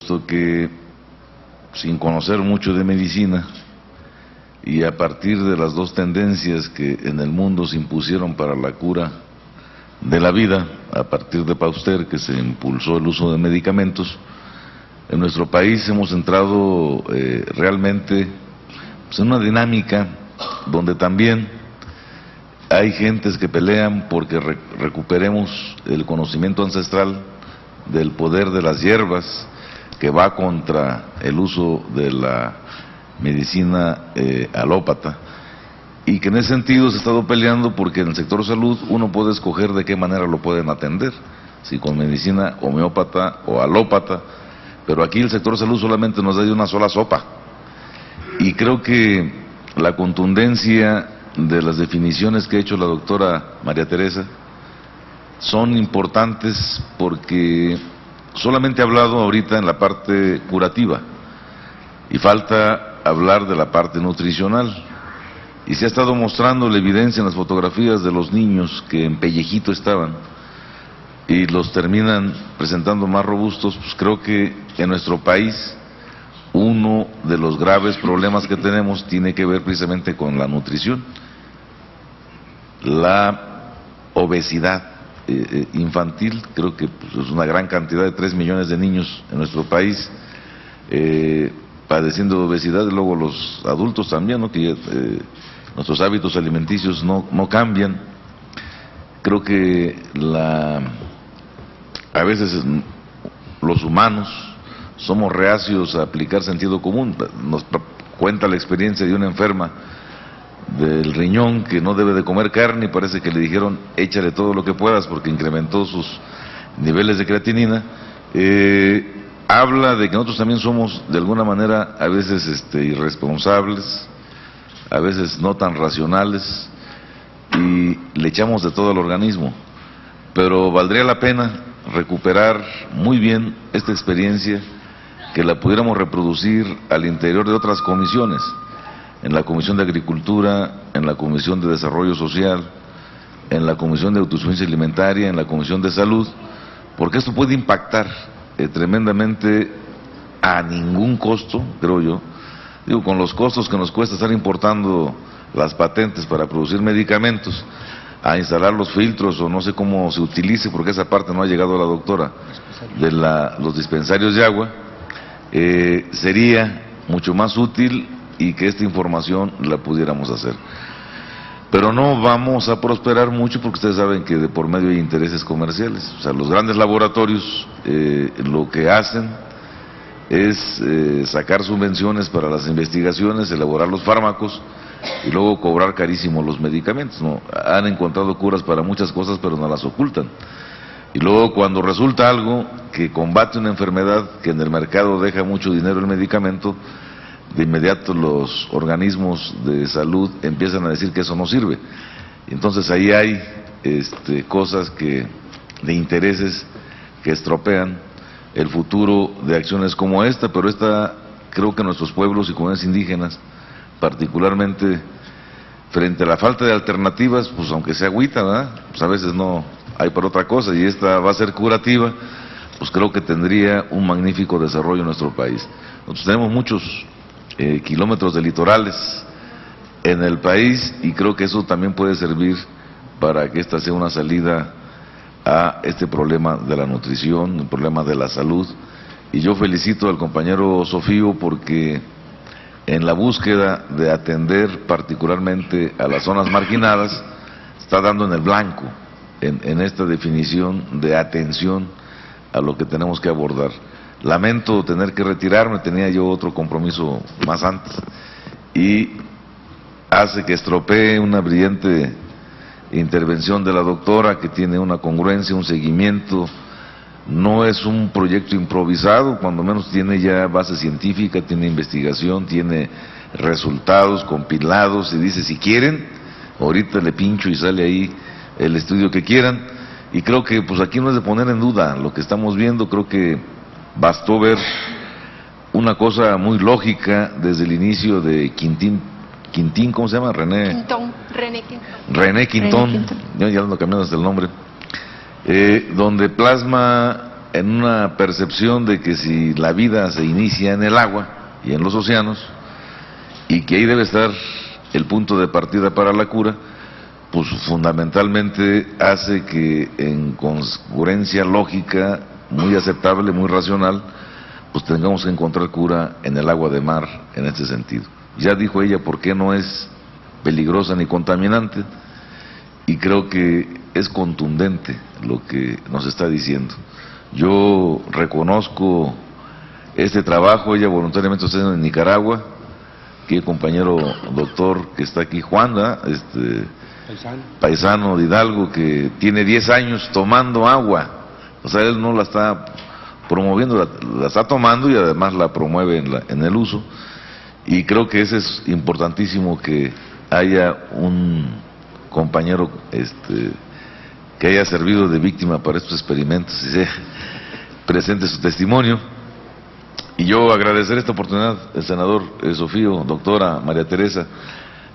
puesto que sin conocer mucho de medicina y a partir de las dos tendencias que en el mundo se impusieron para la cura de la vida, a partir de Pasteur, que se impulsó el uso de medicamentos, en nuestro país hemos entrado realmente pues, en una dinámica donde también hay gentes que pelean porque recuperemos el conocimiento ancestral del poder de las hierbas, que va contra el uso de la medicina alópata, y que en ese sentido se ha estado peleando porque en el sector salud uno puede escoger de qué manera lo pueden atender, si con medicina homeópata o alópata, pero aquí el sector salud solamente nos da de una sola sopa, y creo que la contundencia de las definiciones que ha hecho la doctora María Teresa son importantes porque solamente ha hablado ahorita en la parte curativa y falta hablar de la parte nutricional, y se ha estado mostrando la evidencia en las fotografías de los niños que en pellejito estaban y los terminan presentando más robustos. Pues creo que en nuestro país uno de los graves problemas que tenemos tiene que ver precisamente con la nutrición. La obesidad infantil, creo que pues, es una gran cantidad de 3 millones de niños en nuestro país padeciendo de obesidad, y luego los adultos también, ¿no? Que nuestros hábitos alimenticios no cambian. Creo que a veces los humanos somos reacios a aplicar sentido común. Nos cuenta la experiencia de una enferma del riñón que no debe de comer carne y parece que le dijeron échale todo lo que puedas porque incrementó sus niveles de creatinina. Habla de que nosotros también somos de alguna manera a veces irresponsables, a veces no tan racionales, y le echamos de todo al organismo, pero valdría la pena recuperar muy bien esta experiencia, que la pudiéramos reproducir al interior de otras comisiones, en la Comisión de Agricultura, en la Comisión de Desarrollo Social, en la Comisión de Autosuficiencia Alimentaria, en la Comisión de Salud, porque esto puede impactar tremendamente a ningún costo, creo yo. Digo, con los costos que nos cuesta estar importando las patentes para producir medicamentos, a instalar los filtros o no sé cómo se utilice, porque esa parte no ha llegado a la doctora, de los dispensarios de agua, sería mucho más útil y que esta información la pudiéramos hacer. Pero no vamos a prosperar mucho porque ustedes saben que de por medio hay intereses comerciales. O sea, los grandes laboratorios lo que hacen es sacar subvenciones para las investigaciones, elaborar los fármacos y luego cobrar carísimo los medicamentos, ¿no? Han encontrado curas para muchas cosas pero no las ocultan. Y luego cuando resulta algo que combate una enfermedad que en el mercado deja mucho dinero el medicamento, de inmediato los organismos de salud empiezan a decir que eso no sirve. Entonces ahí hay cosas de intereses que estropean el futuro de acciones como esta, pero esta creo que nuestros pueblos y comunidades indígenas, particularmente frente a la falta de alternativas, pues aunque sea agüita, ¿verdad? Pues a veces no hay para otra cosa, y esta va a ser curativa, pues creo que tendría un magnífico desarrollo en nuestro país. Nosotros tenemos muchos kilómetros de litorales en el país y creo que eso también puede servir para que esta sea una salida a este problema de la nutrición, el problema de la salud. Y yo felicito al compañero Sofío porque en la búsqueda de atender particularmente a las zonas marginadas está dando en el blanco en esta definición de atención a lo que tenemos que abordar. Lamento tener que retirarme, tenía yo otro compromiso más antes y hace que estropee una brillante intervención de la doctora que tiene una congruencia, un seguimiento. No es un proyecto improvisado, cuando menos tiene ya base científica, tiene investigación, tiene resultados compilados y dice si quieren, ahorita le pincho y sale ahí el estudio que quieran. Y creo que pues aquí no es de poner en duda lo que estamos viendo, creo que bastó ver una cosa muy lógica desde el inicio de Quintín, ¿cómo se llama? René Quintón, ya ando cambiando hasta el nombre, donde plasma en una percepción de que si la vida se inicia en el agua y en los océanos, y que ahí debe estar el punto de partida para la cura, pues fundamentalmente hace que en congruencia lógica, muy aceptable, muy racional, pues tengamos que encontrar cura en el agua de mar en este sentido. Ya dijo ella por qué no es peligrosa ni contaminante, y creo que es contundente lo que nos está diciendo. Yo reconozco este trabajo, ella voluntariamente está en Nicaragua, que el compañero doctor que está aquí, Juanda, paisano de Hidalgo, que tiene 10 años tomando agua, o sea, él no la está promoviendo, la está tomando y además la promueve en el uso, y creo que ese es importantísimo, que haya un compañero que haya servido de víctima para estos experimentos y se presente su testimonio. Y yo agradecer esta oportunidad, el senador Sofío, doctora María Teresa.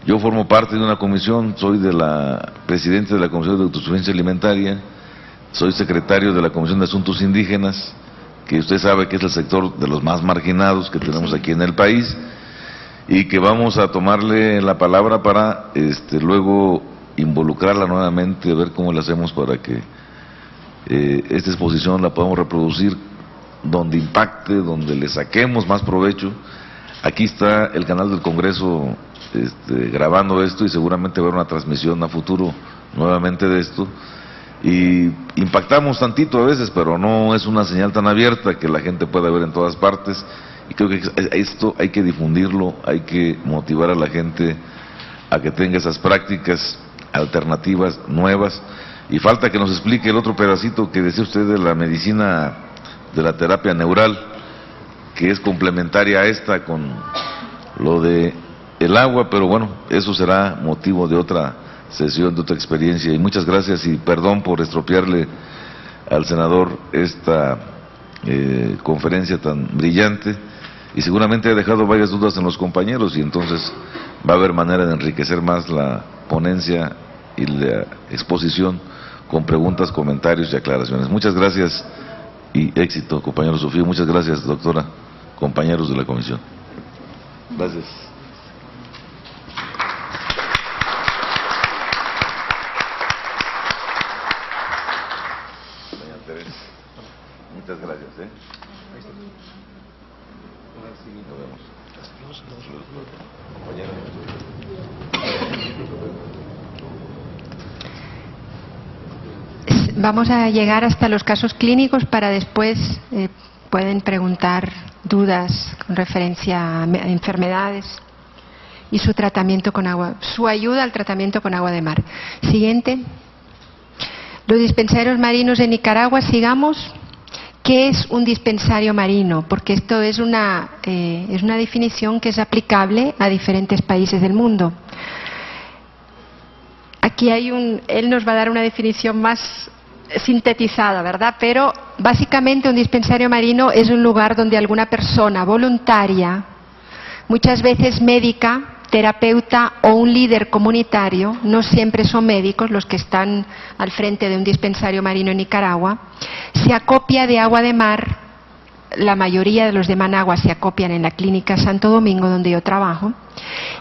Yo formo parte de una comisión, soy presidente de la Comisión de Autosuficiencia Alimentaria, soy secretario de la Comisión de Asuntos Indígenas, que usted sabe que es el sector de los más marginados que tenemos aquí en el país, y que vamos a tomarle la palabra para luego involucrarla nuevamente, ver cómo le hacemos para que esta exposición la podamos reproducir donde impacte, donde le saquemos más provecho. Aquí está el canal del Congreso grabando esto, y seguramente va a haber una transmisión a futuro nuevamente de esto, y impactamos tantito a veces, pero no es una señal tan abierta que la gente pueda ver en todas partes, y creo que esto hay que difundirlo, hay que motivar a la gente a que tenga esas prácticas alternativas nuevas. Y falta que nos explique el otro pedacito que decía usted de la medicina, de la terapia neural, que es complementaria a esta con lo de el agua, pero bueno, eso será motivo de otra sesión, de otra experiencia. Y muchas gracias, y perdón por estropearle al senador esta conferencia tan brillante, y seguramente ha dejado varias dudas en los compañeros, y entonces va a haber manera de enriquecer más la ponencia y la exposición con preguntas, comentarios y aclaraciones. Muchas gracias y éxito, compañero Sofío. Muchas gracias, doctora, compañeros de la comisión. Gracias. Doña Teresa, muchas gracias. Nos vemos. Vamos a llegar hasta los casos clínicos para después pueden preguntar dudas con referencia a enfermedades y su tratamiento con agua, su ayuda al tratamiento con agua de mar. Siguiente. Los dispensarios marinos en Nicaragua, sigamos. ¿Qué es un dispensario marino? Porque esto es una definición que es aplicable a diferentes países del mundo. Aquí él nos va a dar una definición más sintetizada, ¿verdad? Pero básicamente un dispensario marino es un lugar donde alguna persona voluntaria, muchas veces médica, terapeuta o un líder comunitario, no siempre son médicos los que están al frente de un dispensario marino en Nicaragua, se acopia de agua de mar. La mayoría de los de Managua se acopian en la Clínica Santo Domingo, donde yo trabajo,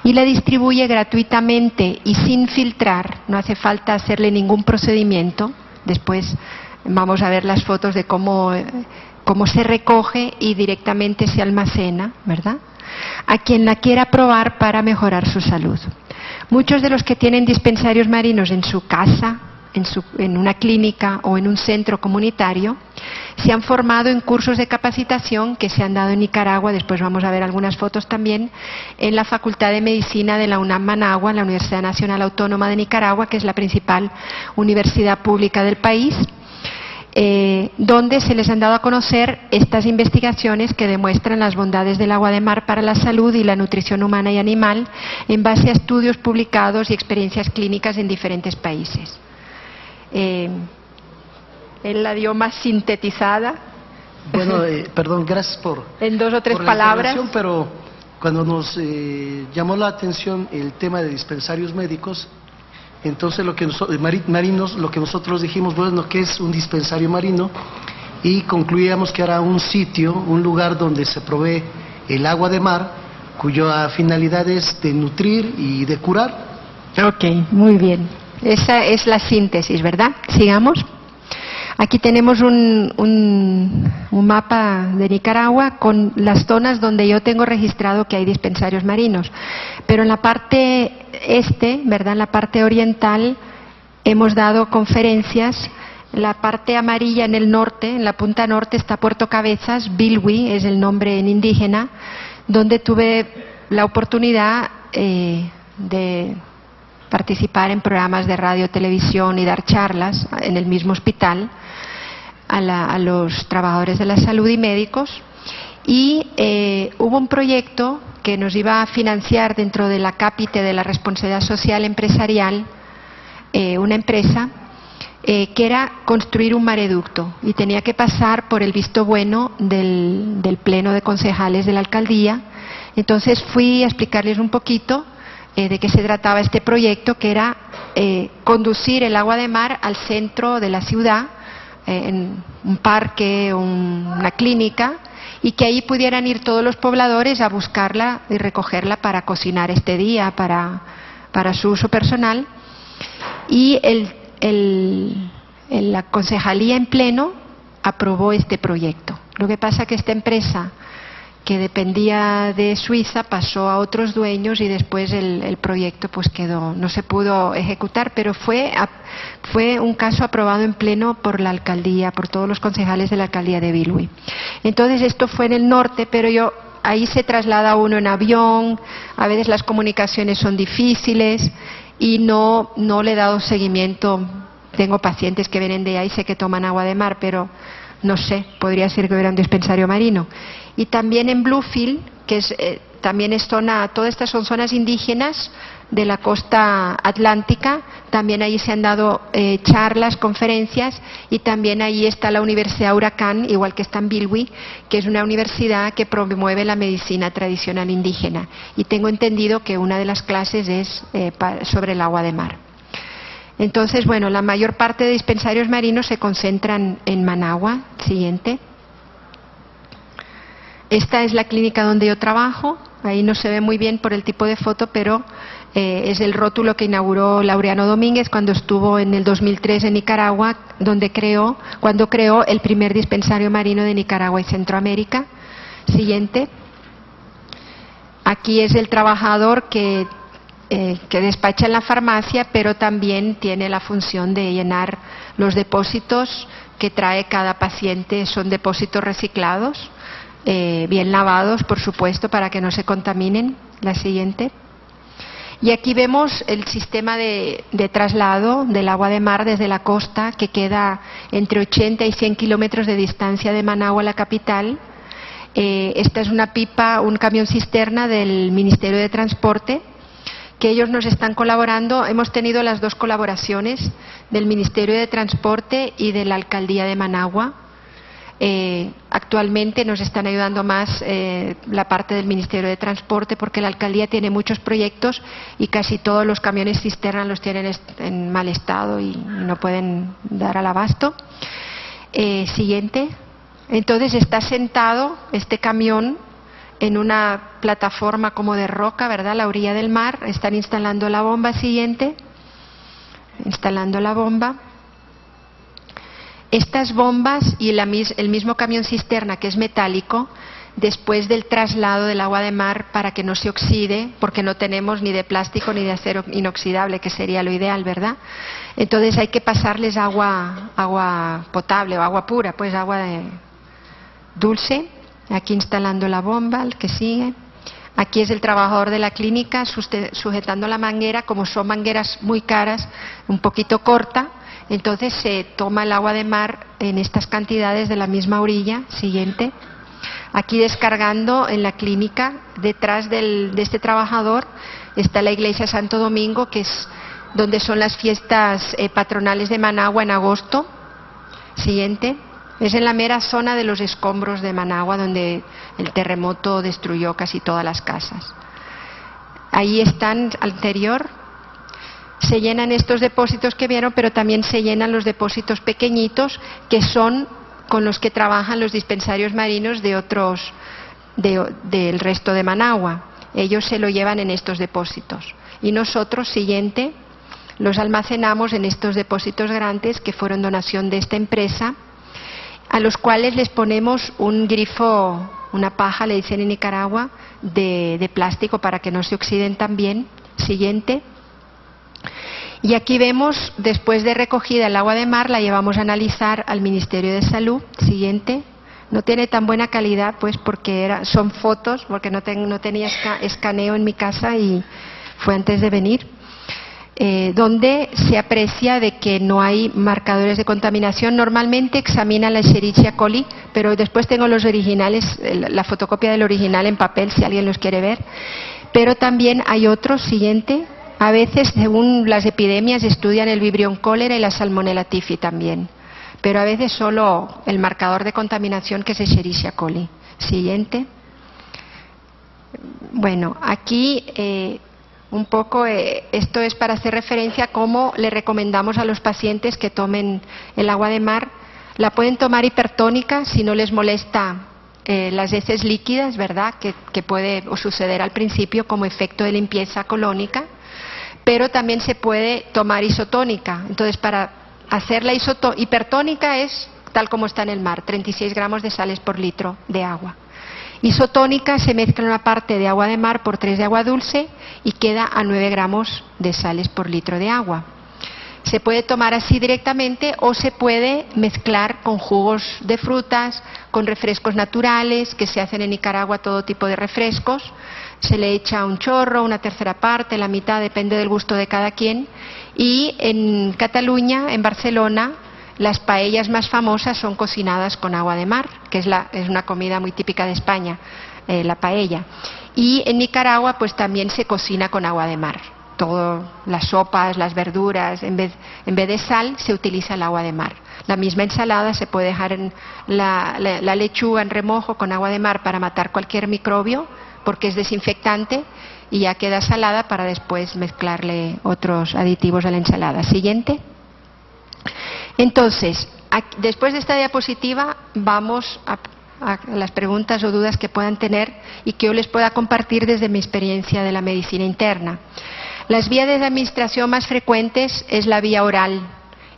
y la distribuye gratuitamente y sin filtrar, no hace falta hacerle ningún procedimiento. Después vamos a ver las fotos de cómo se recoge y directamente se almacena, ¿verdad?, a quien la quiera probar para mejorar su salud. Muchos de los que tienen dispensarios marinos en su casa, en una clínica o en un centro comunitario, se han formado en cursos de capacitación que se han dado en Nicaragua. Después vamos a ver algunas fotos también en la Facultad de Medicina de la UNAM Managua, la Universidad Nacional Autónoma de Nicaragua, que es la principal universidad pública del país, donde se les han dado a conocer estas investigaciones que demuestran las bondades del agua de mar para la salud y la nutrición humana y animal, en base a estudios publicados y experiencias clínicas en diferentes países. Él la dio más sintetizada. Bueno, perdón, gracias por en 2 o 3 por palabras. Pero cuando nos llamó la atención el tema de dispensarios médicos, entonces marinos, lo que nosotros dijimos, bueno, ¿qué es un dispensario marino? y concluíamos que era un sitio, un lugar donde se provee el agua de mar, cuya finalidad es de nutrir y de curar. Ok, muy bien. Esa es la síntesis, ¿verdad? Sigamos. Aquí tenemos un mapa de Nicaragua con las zonas donde yo tengo registrado que hay dispensarios marinos. Pero en la parte este, ¿verdad? En la parte oriental hemos dado conferencias. La parte amarilla en el norte, en la punta norte, está Puerto Cabezas, Bilwi es el nombre en indígena, donde tuve la oportunidad de participar en programas de radio, televisión y dar charlas en el mismo hospital a los trabajadores de la salud y médicos. Y hubo un proyecto que nos iba a financiar dentro de la cápite de la responsabilidad social empresarial, una empresa que era construir un mareducto y tenía que pasar por el visto bueno del pleno de concejales de la alcaldía. Entonces fui a explicarles un poquito de qué se trataba este proyecto, que era conducir el agua de mar al centro de la ciudad, en un parque, una clínica, y que ahí pudieran ir todos los pobladores a buscarla y recogerla para cocinar este día, para su uso personal. Y la concejalía en pleno aprobó este proyecto. Lo que pasa es que esta empresa, que dependía de Suiza, pasó a otros dueños y después el proyecto pues quedó, no se pudo ejecutar, pero fue un caso aprobado en pleno por la alcaldía, por todos los concejales de la alcaldía de Bilwi. Entonces esto fue en el norte, pero ahí se traslada uno en avión, a veces las comunicaciones son difíciles y no le he dado seguimiento. Tengo pacientes que vienen de ahí, sé que toman agua de mar, pero no sé, podría ser que hubiera un dispensario marino. Y también en Bluefield, que también es zona, todas estas son zonas indígenas de la costa atlántica, también ahí se han dado charlas, conferencias, y también ahí está la Universidad Huracán, igual que está en Bilwi, que es una universidad que promueve la medicina tradicional indígena. Y tengo entendido que una de las clases es sobre el agua de mar. Entonces, bueno, la mayor parte de dispensarios marinos se concentran en Managua. Siguiente. Esta es la clínica donde yo trabajo. Ahí no se ve muy bien por el tipo de foto, pero es el rótulo que inauguró Laureano Domínguez cuando estuvo en el 2003 en Nicaragua, cuando creó el primer dispensario marino de Nicaragua y Centroamérica. Siguiente. Aquí es el trabajador que despacha en la farmacia, pero también tiene la función de llenar los depósitos que trae cada paciente. Son depósitos reciclados, bien lavados, por supuesto, para que no se contaminen. La siguiente. Y aquí vemos el sistema de traslado del agua de mar desde la costa, que queda entre 80 y 100 kilómetros de distancia de Managua, la capital. Esta es una pipa, un camión cisterna del Ministerio de Transporte, que ellos nos están colaborando. Hemos tenido las dos colaboraciones del Ministerio de Transporte y de la Alcaldía de Managua. Actualmente nos están ayudando más la parte del Ministerio de Transporte, porque la Alcaldía tiene muchos proyectos y casi todos los camiones cisterna los tienen en mal estado y no pueden dar al abasto. Siguiente. Entonces está sentado este camión en una plataforma como de roca, ¿verdad?, a la orilla del mar. Están instalando la bomba. Siguiente. Instalando la bomba. Estas bombas y el mismo camión cisterna, que es metálico, después del traslado del agua de mar para que no se oxide, porque no tenemos ni de plástico ni de acero inoxidable, que sería lo ideal, ¿verdad? Entonces hay que pasarles agua potable o agua pura, pues agua dulce. Aquí instalando la bomba, el que sigue. Aquí es el trabajador de la clínica sujetando la manguera. Como son mangueras muy caras, un poquito corta, entonces se toma el agua de mar en estas cantidades de la misma orilla. Siguiente. Aquí descargando en la clínica, detrás de este trabajador está la iglesia Santo Domingo, que es donde son las fiestas patronales de Managua en agosto. Siguiente. Es en la mera zona de los escombros de Managua, donde el terremoto destruyó casi todas las casas. Ahí están, anterior. Se llenan estos depósitos que vieron, pero también se llenan los depósitos pequeñitos, que son con los que trabajan los dispensarios marinos de otros, del resto de Managua. Ellos se lo llevan en estos depósitos. Y nosotros, siguiente, los almacenamos en estos depósitos grandes que fueron donación de esta empresa, a los cuales les ponemos un grifo, una paja, le dicen en Nicaragua, de plástico para que no se oxiden también. Siguiente. Y aquí vemos, después de recogida el agua de mar, la llevamos a analizar al Ministerio de Salud. Siguiente. No tiene tan buena calidad, pues, porque son fotos, porque no tenía escaneo en mi casa y fue antes de venir. Donde se aprecia de que no hay marcadores de contaminación. Normalmente examinan la Escherichia coli, pero después tengo los originales, la fotocopia del original en papel, si alguien los quiere ver. Pero también hay otros, siguiente. A veces, según las epidemias, estudian el Vibrio cólera y la Salmonella typhi también. Pero a veces solo el marcador de contaminación, que es Escherichia coli. Siguiente. Bueno, aquí un poco esto es para hacer referencia a cómo le recomendamos a los pacientes que tomen el agua de mar. La pueden tomar hipertónica si no les molesta las heces líquidas, ¿verdad? Que puede suceder al principio como efecto de limpieza colónica, pero también se puede tomar isotónica. Entonces, para hacer la hipertónica es tal como está en el mar, 36 gramos de sales por litro de agua. Isotónica se mezcla una parte de agua de mar por 3 de agua dulce y queda a 9 gramos de sales por litro de agua. Se puede tomar así directamente o se puede mezclar con jugos de frutas, con refrescos naturales, que se hacen en Nicaragua todo tipo de refrescos. Se le echa un chorro, una tercera parte, la mitad, depende del gusto de cada quien. Y en Cataluña, en Barcelona, las paellas más famosas son cocinadas con agua de mar, que es una comida muy típica de España, la paella. Y en Nicaragua pues también se cocina con agua de mar. Todas las sopas, las verduras, en vez de sal se utiliza el agua de mar. La misma ensalada se puede dejar en la lechuga en remojo con agua de mar para matar cualquier microbio, porque es desinfectante, y ya queda salada para después mezclarle otros aditivos a la ensalada. Siguiente. Entonces, después de esta diapositiva vamos a las preguntas o dudas que puedan tener y que yo les pueda compartir desde mi experiencia de la medicina interna. Las vías de administración más frecuentes es la vía oral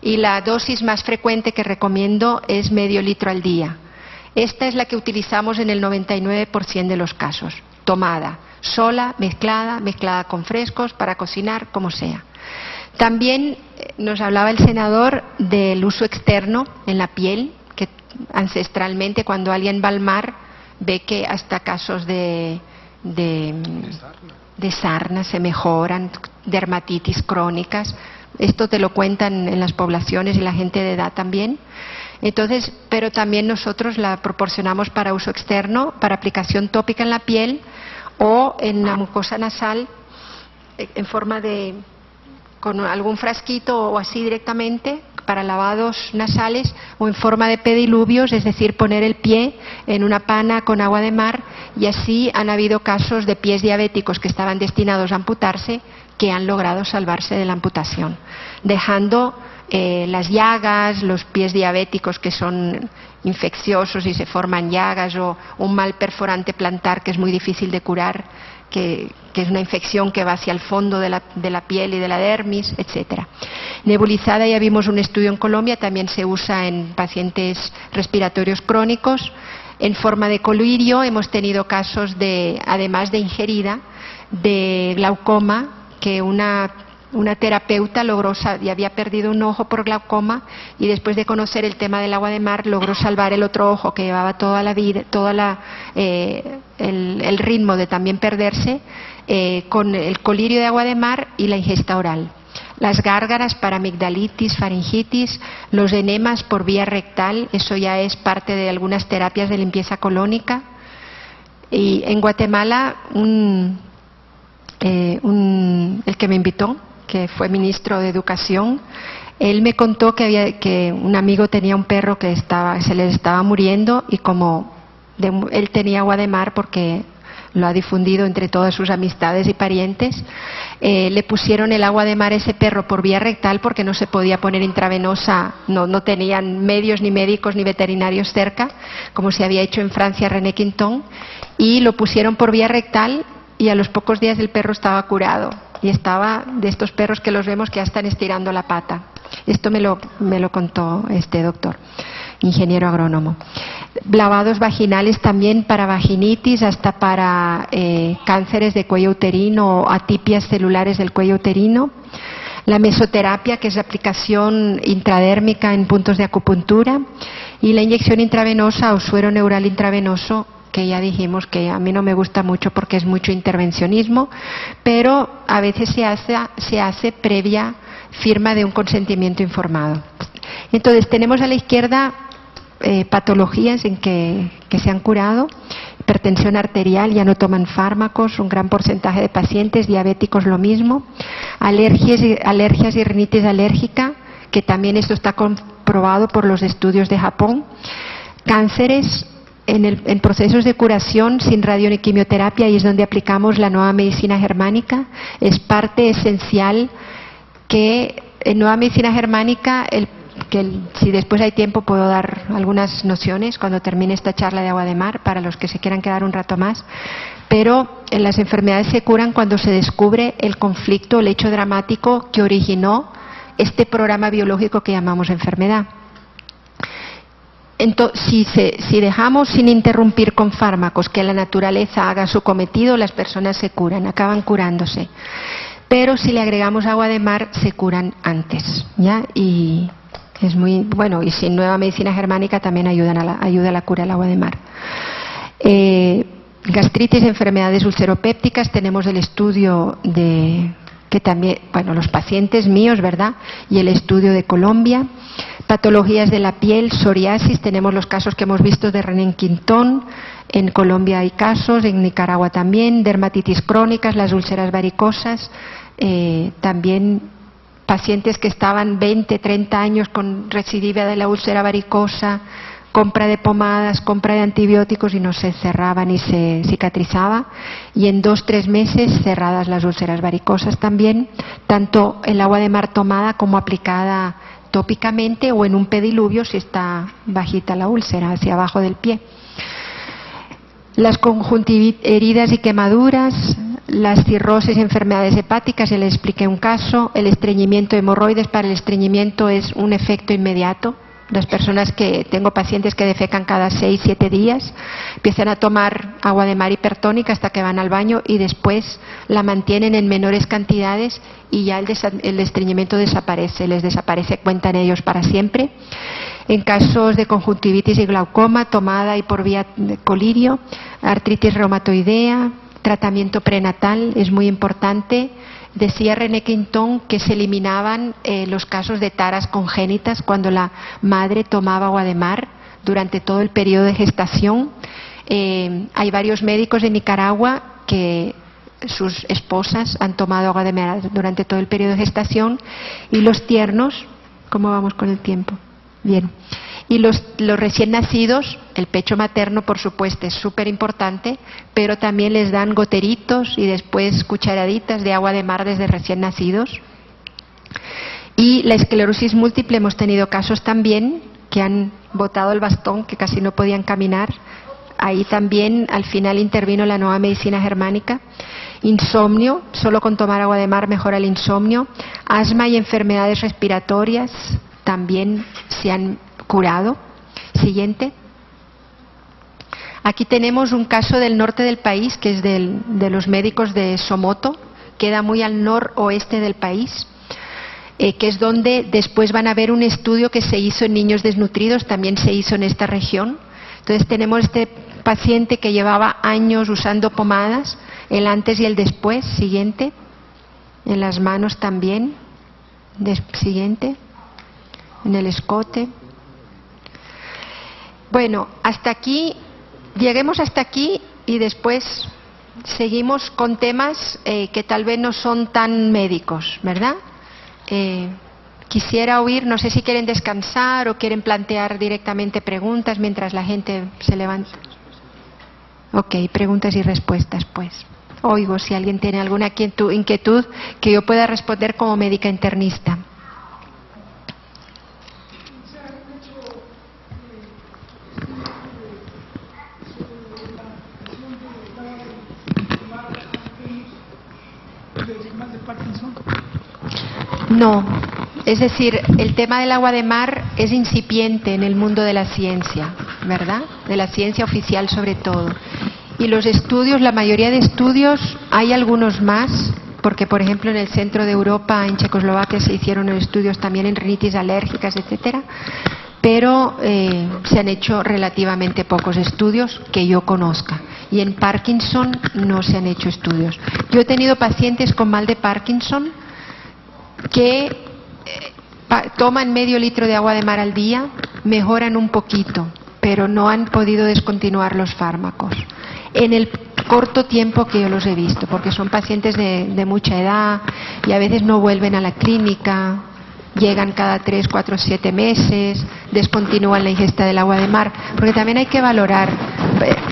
y la dosis más frecuente que recomiendo es medio litro al día. Esta es la que utilizamos en el 99% de los casos, tomada, sola, mezclada con frescos, para cocinar, como sea. También nos hablaba el senador del uso externo en la piel, que ancestralmente cuando alguien va al mar ve que hasta casos de sarna se mejoran, dermatitis crónicas. Esto te lo cuentan en las poblaciones y la gente de edad también. Entonces, pero también nosotros la proporcionamos para uso externo, para aplicación tópica en la piel o en la mucosa nasal en forma de, con algún frasquito o así directamente para lavados nasales, o en forma de pediluvios, es decir, poner el pie en una pana con agua de mar, y así han habido casos de pies diabéticos que estaban destinados a amputarse que han logrado salvarse de la amputación, dejando las llagas, los pies diabéticos que son infecciosos y se forman llagas, o un mal perforante plantar que es muy difícil de curar, que es una infección que va hacia el fondo de la piel y de la dermis, etcétera. Nebulizada, ya vimos un estudio en Colombia, también se usa en pacientes respiratorios crónicos. En forma de colirio hemos tenido casos además de ingerida, de glaucoma, que una terapeuta logró, y había perdido un ojo por glaucoma, y después de conocer el tema del agua de mar logró salvar el otro ojo que llevaba toda la vida, el ritmo de también perderse, con el colirio de agua de mar y la ingesta oral. Las gárgaras para amigdalitis, faringitis, los enemas por vía rectal, eso ya es parte de algunas terapias de limpieza colónica. Y en Guatemala, el que me invitó, que fue ministro de Educación, él me contó que un amigo tenía un perro se le estaba muriendo, y como él tenía agua de mar porque lo ha difundido entre todas sus amistades y parientes. Le pusieron el agua de mar a ese perro por vía rectal porque no se podía poner intravenosa, no tenían medios ni médicos ni veterinarios cerca, como se había hecho en Francia René Quinton, y lo pusieron por vía rectal y a los pocos días el perro estaba curado y estaba de estos perros que los vemos que ya están estirando la pata. Esto me lo contó este doctor, ingeniero agrónomo. Lavados vaginales también para vaginitis, hasta para cánceres de cuello uterino o atipias celulares del cuello uterino. La mesoterapia, que es la aplicación intradérmica en puntos de acupuntura, y la inyección intravenosa o suero neural intravenoso, que ya dijimos que a mí no me gusta mucho porque es mucho intervencionismo, pero a veces se hace previa firma de un consentimiento informado. Entonces tenemos a la izquierda patologías en que se han curado: hipertensión arterial, ya no toman fármacos, un gran porcentaje de pacientes, diabéticos lo mismo, alergias y rinitis alérgica, que también esto está comprobado por los estudios de Japón, cánceres en procesos de curación sin radio ni quimioterapia, y es donde aplicamos la nueva medicina germánica. Es parte esencial que en nueva medicina germánica, si después hay tiempo puedo dar algunas nociones cuando termine esta charla de agua de mar para los que se quieran quedar un rato más, pero en las enfermedades se curan cuando se descubre el conflicto, el hecho dramático que originó este programa biológico que llamamos enfermedad. Entonces, si dejamos sin interrumpir con fármacos que la naturaleza haga su cometido, las personas se curan, acaban curándose. Pero si le agregamos agua de mar, se curan antes, ¿ya? Y es muy bueno, y sin nueva medicina germánica también ayuda a la cura del agua de mar. Gastritis, enfermedades ulceropépticas, tenemos el estudio que también, bueno, los pacientes míos, ¿verdad? Y el estudio de Colombia. Patologías de la piel, psoriasis, tenemos los casos que hemos visto de René Quinton, en Colombia hay casos, en Nicaragua también, dermatitis crónicas, las úlceras varicosas, también pacientes que estaban 20, 30 años con recidiva de la úlcera varicosa, compra de pomadas, compra de antibióticos y no se cerraba ni se cicatrizaba, y en 2-3 meses cerradas las úlceras varicosas también, tanto el agua de mar tomada como aplicada tópicamente o en un pediluvio si está bajita la úlcera, hacia abajo del pie. Las heridas y quemaduras, las cirrosis y enfermedades hepáticas, ya les expliqué un caso. El estreñimiento de hemorroides, para el estreñimiento es un efecto inmediato. Las personas tengo pacientes que defecan cada 6-7 días, empiezan a tomar agua de mar hipertónica hasta que van al baño y después la mantienen en menores cantidades y ya el estreñimiento desaparece, les desaparece, cuentan ellos, para siempre. En casos de conjuntivitis y glaucoma, tomada y por vía de colirio, artritis reumatoidea, tratamiento prenatal es muy importante. Decía René Quinton que se eliminaban los casos de taras congénitas cuando la madre tomaba agua de mar durante todo el periodo de gestación. Hay varios médicos en Nicaragua que sus esposas han tomado agua de mar durante todo el periodo de gestación, y los tiernos, ¿cómo vamos con el tiempo? Bien. Y los recién nacidos, el pecho materno por supuesto es súper importante, pero también les dan goteritos y después cucharaditas de agua de mar desde recién nacidos. Y la esclerosis múltiple, hemos tenido casos también que han botado el bastón, que casi no podían caminar. Ahí también al final intervino la nueva medicina germánica. Insomnio, solo con tomar agua de mar mejora el insomnio. Asma y enfermedades respiratorias también se han curado. Siguiente. Aquí tenemos un caso del norte del país, que es de los médicos de Somoto, queda muy al noroeste del país, que es donde después van a ver un estudio que se hizo en niños desnutridos, también se hizo en esta región. Entonces tenemos este paciente que llevaba años usando pomadas, el antes y el después. Siguiente. En las manos también. Siguiente. En el escote. Bueno, hasta aquí, lleguemos hasta aquí y después seguimos con temas que tal vez no son tan médicos, ¿verdad? Quisiera oír, no sé si quieren descansar o quieren plantear directamente preguntas mientras la gente se levanta. Ok, preguntas y respuestas, pues. Oigo si alguien tiene alguna inquietud que yo pueda responder como médica internista. No, es decir, el tema del agua de mar es incipiente en el mundo de la ciencia, ¿verdad? De la ciencia oficial sobre todo. Y los estudios, la mayoría de estudios, hay algunos más, porque por ejemplo en el centro de Europa, en Checoslovaquia, se hicieron estudios también en rinitis alérgicas, etcétera, pero se han hecho relativamente pocos estudios que yo conozca. Y en Parkinson no se han hecho estudios. Yo he tenido pacientes con mal de Parkinson que toman medio litro de agua de mar al día, mejoran un poquito, pero no han podido descontinuar los fármacos en el corto tiempo que yo los he visto, porque son pacientes de mucha edad y a veces no vuelven a la clínica, llegan cada 3, 4, 7 meses, descontinúan la ingesta del agua de mar, porque también hay que valorar,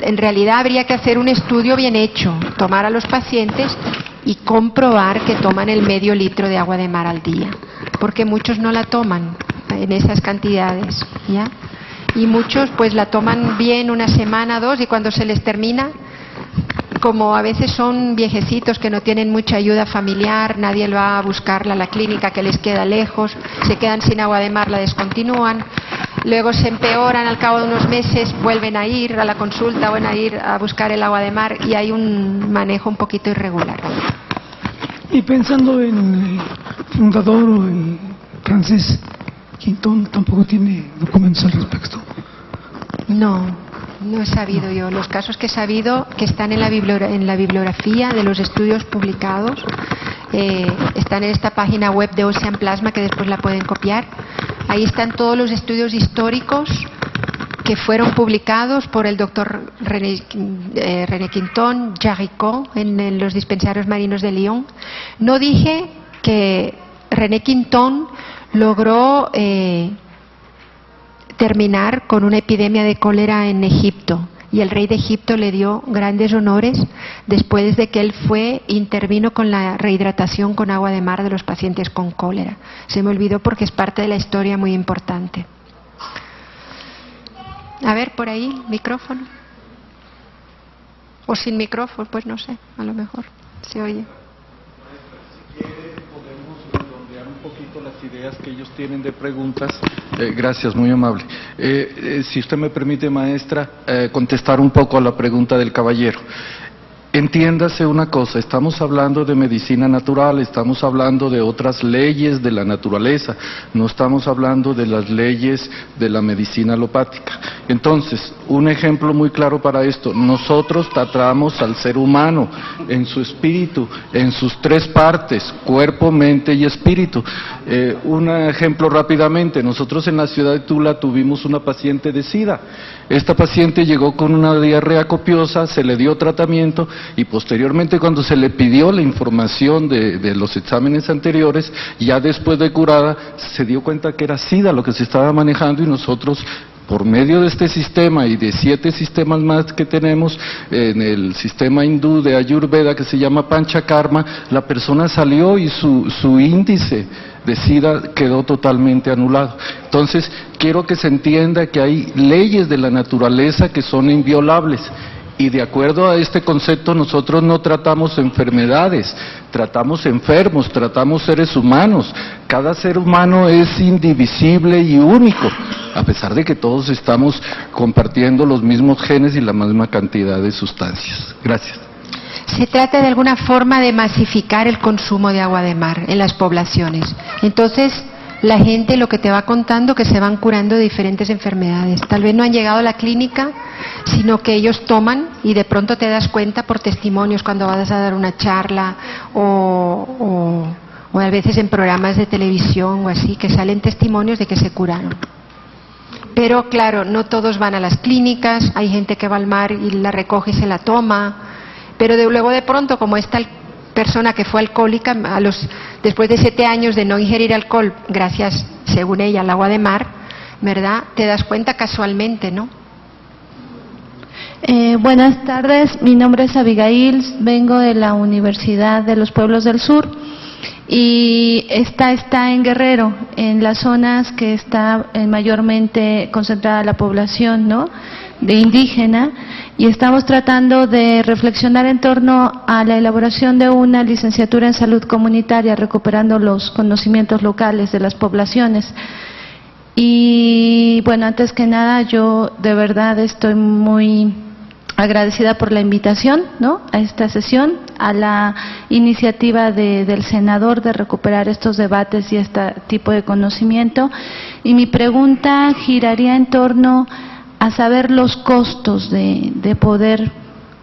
en realidad habría que hacer un estudio bien hecho, tomar a los pacientes y comprobar que toman el medio litro de agua de mar al día, porque muchos no la toman en esas cantidades, ¿ya? Y muchos pues la toman bien una semana, 2, y cuando se les termina, como a veces son viejecitos que no tienen mucha ayuda familiar, nadie va a buscarla a la clínica que les queda lejos, se quedan sin agua de mar, la descontinúan, luego se empeoran al cabo de unos meses, vuelven a ir a la consulta, vuelven a ir a buscar el agua de mar y hay un manejo un poquito irregular. Y pensando en el fundador o en Francis Quintón, ¿tampoco tiene documentos al respecto? No he sabido yo. Los casos que he sabido que están en la bibliografía de los estudios publicados, están en esta página web de Ocean Plasma, que después la pueden copiar. Ahí están todos los estudios históricos que fueron publicados por el doctor René Quintón, Jaricot, en los dispensarios marinos de Lyon. No dije que René Quintón logró terminar con una epidemia de cólera en Egipto, y el rey de Egipto le dio grandes honores después de que él intervino con la rehidratación con agua de mar de los pacientes con cólera. Se me olvidó porque es parte de la historia muy importante. A ver, por ahí, micrófono. O sin micrófono, pues no sé, a lo mejor se oye. Las ideas que ellos tienen de preguntas. Gracias, muy amable. Si usted me permite, maestra, contestar un poco a la pregunta del caballero. Entiéndase una cosa, estamos hablando de medicina natural, estamos hablando de otras leyes de la naturaleza, no estamos hablando de las leyes de la medicina alopática. Entonces, un ejemplo muy claro para esto, nosotros tratamos al ser humano en su espíritu, en sus 3 partes, cuerpo, mente y espíritu. Un ejemplo rápidamente, nosotros en la ciudad de Tula tuvimos una paciente de SIDA. Esta paciente llegó con una diarrea copiosa, se le dio tratamiento y posteriormente, cuando se le pidió la información de los exámenes anteriores, ya después de curada, se dio cuenta que era SIDA lo que se estaba manejando, y nosotros, por medio de este sistema y de 7 sistemas más que tenemos en el sistema hindú de Ayurveda, que se llama Panchakarma, la persona salió y su índice de SIDA quedó totalmente anulado. Entonces, quiero que se entienda que hay leyes de la naturaleza que son inviolables. Y de acuerdo a este concepto, nosotros no tratamos enfermedades, tratamos enfermos, tratamos seres humanos. Cada ser humano es indivisible y único, a pesar de que todos estamos compartiendo los mismos genes y la misma cantidad de sustancias. Gracias. Se trata de alguna forma de masificar el consumo de agua de mar en las poblaciones. Entonces, la gente lo que te va contando que se van curando de diferentes enfermedades. Tal vez no han llegado a la clínica, sino que ellos toman y de pronto te das cuenta por testimonios cuando vas a dar una charla o a veces en programas de televisión o así, que salen testimonios de que se curaron. Pero claro, no todos van a las clínicas, hay gente que va al mar y la recoge y se la toma, pero luego de pronto, como esta persona que fue alcohólica, después de 7 años de no ingerir alcohol, gracias, según ella, al agua de mar, ¿verdad? Te das cuenta casualmente, ¿no? Buenas tardes, mi nombre es Abigail, vengo de la Universidad de los Pueblos del Sur y esta está en Guerrero, en las zonas que está mayormente concentrada la población, ¿no?, de indígena, y estamos tratando de reflexionar en torno a la elaboración de una licenciatura en salud comunitaria, recuperando los conocimientos locales de las poblaciones. Y bueno, antes que nada, yo de verdad estoy muy agradecida por la invitación, ¿no?, a esta sesión, a la iniciativa del senador de recuperar estos debates y este tipo de conocimiento. Y mi pregunta giraría en torno a saber los costos de poder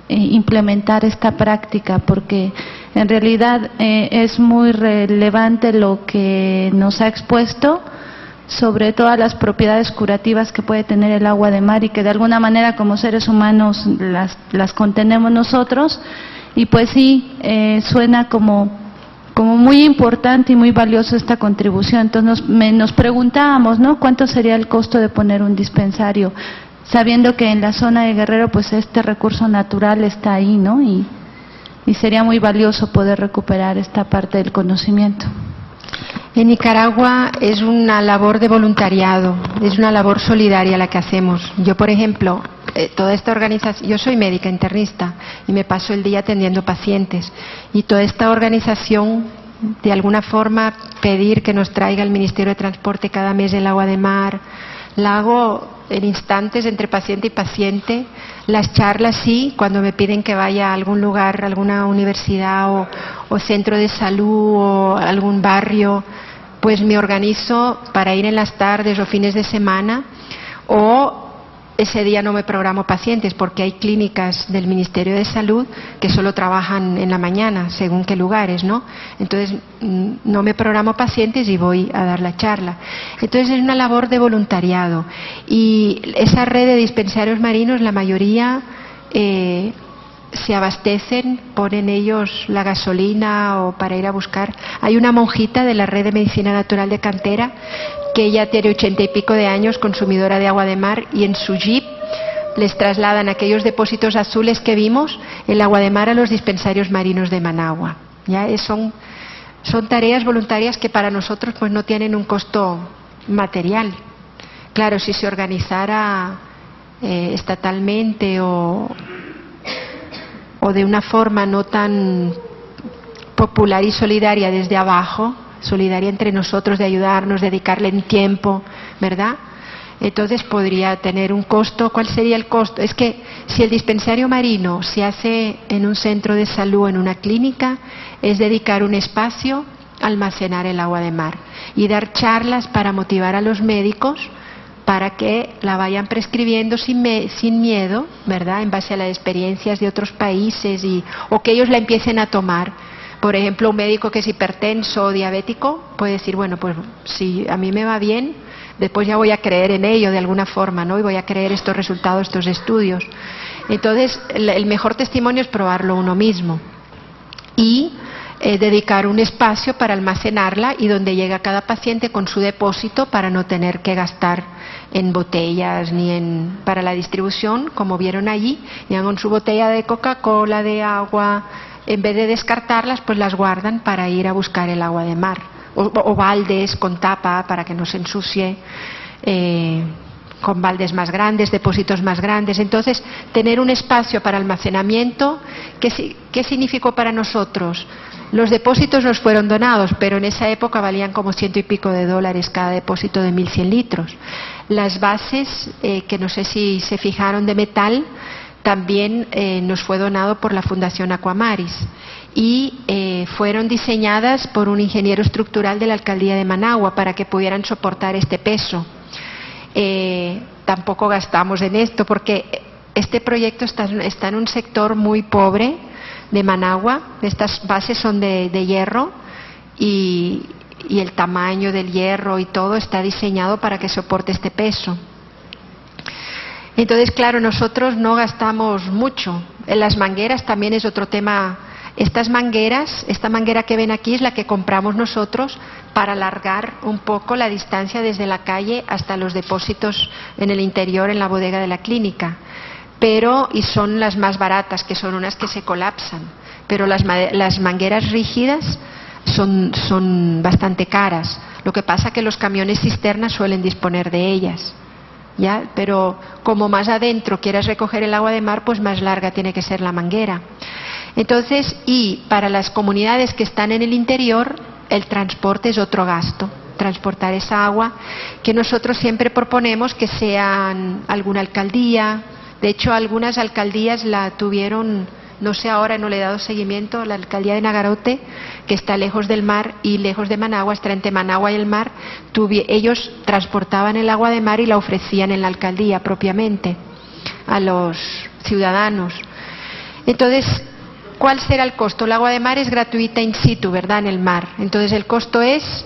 implementar esta práctica, porque en realidad es muy relevante lo que nos ha expuesto sobre todas las propiedades curativas que puede tener el agua de mar y que de alguna manera como seres humanos las contenemos nosotros, y pues sí, suena como muy importante y muy valioso esta contribución. Entonces nos preguntábamos, ¿no?, cuánto sería el costo de poner un dispensario, sabiendo que en la zona de Guerrero pues este recurso natural está ahí, ¿no?, y sería muy valioso poder recuperar esta parte del conocimiento. En Nicaragua es una labor de voluntariado, es una labor solidaria la que hacemos. Yo, por ejemplo, toda esta organización, yo soy médica internista y me paso el día atendiendo pacientes, y toda esta organización, de alguna forma, pedir que nos traiga el Ministerio de Transporte cada mes el agua de mar, la hago en instantes entre paciente y paciente. Las charlas sí, cuando me piden que vaya a algún lugar, alguna universidad o centro de salud o algún barrio, pues me organizo para ir en las tardes o fines de semana, o ese día no me programo pacientes porque hay clínicas del Ministerio de Salud que solo trabajan en la mañana, según qué lugares, ¿no? Entonces no me programo pacientes y voy a dar la charla. Entonces es una labor de voluntariado, y esa red de dispensarios marinos, la mayoría se abastecen, ponen ellos la gasolina o para ir a buscar. Hay una monjita de la red de medicina natural de Cantera que ella tiene 80 y pico de años, consumidora de agua de mar, y en su jeep les trasladan aquellos depósitos azules que vimos, el agua de mar, a los dispensarios marinos de Managua. ¿Ya? Son tareas voluntarias que para nosotros pues no tienen un costo material. Claro, si se organizara estatalmente o de una forma no tan popular y solidaria desde abajo, solidaria entre nosotros, de ayudarnos, dedicarle en tiempo, ¿verdad? Entonces podría tener un costo. ¿Cuál sería el costo? Es que si el dispensario marino se hace en un centro de salud, en una clínica, es dedicar un espacio a almacenar el agua de mar y dar charlas para motivar a los médicos para que la vayan prescribiendo sin miedo, ¿verdad?, en base a las experiencias de otros países, o que ellos la empiecen a tomar. Por ejemplo, un médico que es hipertenso o diabético puede decir, bueno, pues si a mí me va bien, después ya voy a creer en ello de alguna forma, ¿no?, y voy a creer estos resultados, estos estudios. Entonces, el mejor testimonio es probarlo uno mismo y dedicar un espacio para almacenarla, y donde llega cada paciente con su depósito para no tener que gastar en botellas ni para la distribución, como vieron allí. Llegan con su botella de Coca-Cola, de agua, en vez de descartarlas, pues las guardan para ir a buscar el agua de mar, o baldes con tapa para que no se ensucie, con baldes más grandes, depósitos más grandes. Entonces, tener un espacio para almacenamiento. ¿Qué significó para nosotros? Los depósitos nos fueron donados, pero en esa época valían como $100 y pico cada depósito de 1.100 litros. Las bases, que no sé si se fijaron, de metal, también nos fue donado por la Fundación Aquamaris, y fueron diseñadas por un ingeniero estructural de la Alcaldía de Managua para que pudieran soportar este peso. Tampoco gastamos en esto porque este proyecto está en un sector muy pobre de Managua. Estas bases son de hierro, y el tamaño del hierro y todo está diseñado para que soporte este peso. Entonces, claro, nosotros no gastamos mucho. En las mangueras también es otro tema. Estas mangueras, esta manguera que ven aquí es la que compramos nosotros para alargar un poco la distancia desde la calle hasta los depósitos en el interior, en la bodega de la clínica. y son las más baratas, que son unas que se colapsan, pero las mangueras rígidas son bastante caras. Lo que pasa que los camiones cisternas suelen disponer de ellas, ¿ya? Pero como más adentro quieras recoger el agua de mar, pues más larga tiene que ser la manguera. Entonces, y para las comunidades que están en el interior, el transporte es otro gasto. Transportar esa agua, que nosotros siempre proponemos que sean alguna alcaldía. De hecho, algunas alcaldías la tuvieron, no sé ahora, no le he dado seguimiento, la alcaldía de Nagarote, que está lejos del mar y lejos de Managua, está entre Managua y el mar, ellos transportaban el agua de mar y la ofrecían en la alcaldía propiamente a los ciudadanos. Entonces, ¿cuál será el costo? El agua de mar es gratuita in situ, ¿verdad?, en el mar. Entonces el costo es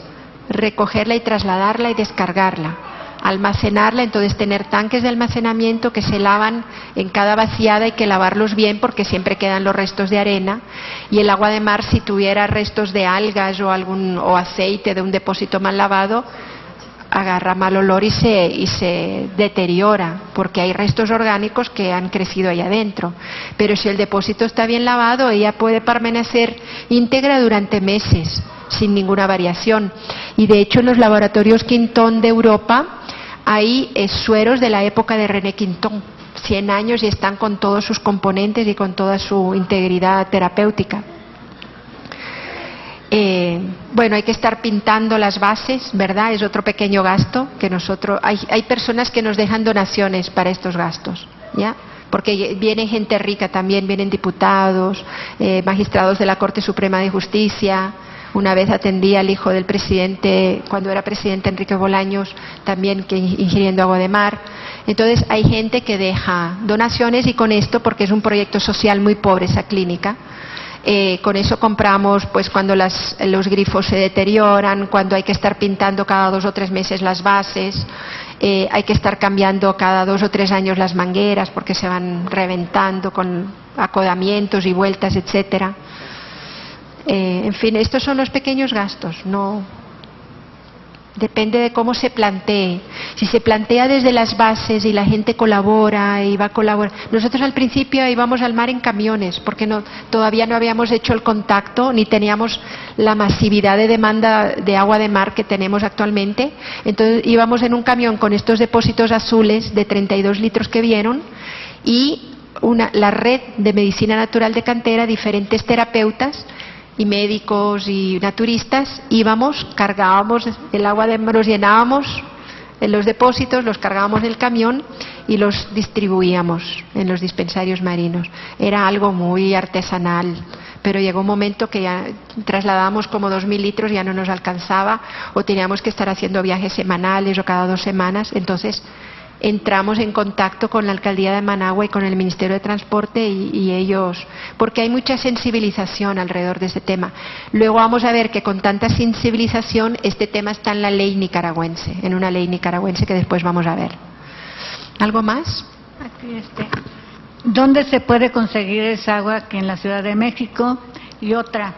recogerla y trasladarla y descargarla, almacenarla, entonces tener tanques de almacenamiento que se lavan en cada vaciada, hay que lavarlos bien porque siempre quedan los restos de arena, y el agua de mar, si tuviera restos de algas o aceite de un depósito mal lavado, agarra mal olor y se deteriora, porque hay restos orgánicos que han crecido ahí adentro. Pero si el depósito está bien lavado, ella puede permanecer íntegra durante meses sin ninguna variación. Y de hecho en los laboratorios Quintón de Europa hay sueros de la época de René Quintón, 100 años, y están con todos sus componentes y con toda su integridad terapéutica. Bueno, hay que estar pintando las bases, ¿verdad? Es otro pequeño gasto que nosotros... Hay personas que nos dejan donaciones para estos gastos, ¿ya? Porque viene gente rica también, vienen diputados, magistrados de la Corte Suprema de Justicia. Una vez atendí al hijo del presidente, cuando era presidente, Enrique Bolaños, también que ingiriendo agua de mar. Entonces hay gente que deja donaciones, y con esto, porque es un proyecto social muy pobre esa clínica, con eso compramos, pues cuando los grifos se deterioran, cuando hay que estar pintando cada 2 o 3 meses las bases, hay que estar cambiando cada 2 o 3 años las mangueras porque se van reventando con acodamientos y vueltas, etcétera. En fin, estos son los pequeños gastos, no depende de cómo se plantee. Si se plantea desde las bases y la gente colabora y va a colaborar. Nosotros al principio íbamos al mar en camiones porque todavía no habíamos hecho el contacto ni teníamos la masividad de demanda de agua de mar que tenemos actualmente. Entonces íbamos en un camión con estos depósitos azules de 32 litros que vieron, y la red de medicina natural de cantera, diferentes terapeutas y médicos y naturistas, íbamos, cargábamos el agua de mar, los llenábamos en los depósitos, los cargábamos en el camión y los distribuíamos en los dispensarios marinos. Era algo muy artesanal, pero llegó un momento que ya trasladábamos como 2.000 litros, ya no nos alcanzaba, o teníamos que estar haciendo viajes semanales o cada 2 semanas. Entonces entramos en contacto con la alcaldía de Managua y con el Ministerio de Transporte y ellos, porque hay mucha sensibilización alrededor de este tema. Luego vamos a ver que con tanta sensibilización este tema está en la ley nicaragüense, en una ley nicaragüense que después vamos a ver. ¿Algo más? Aquí ¿dónde se puede conseguir esa agua? Aquí en la Ciudad de México. Y otra,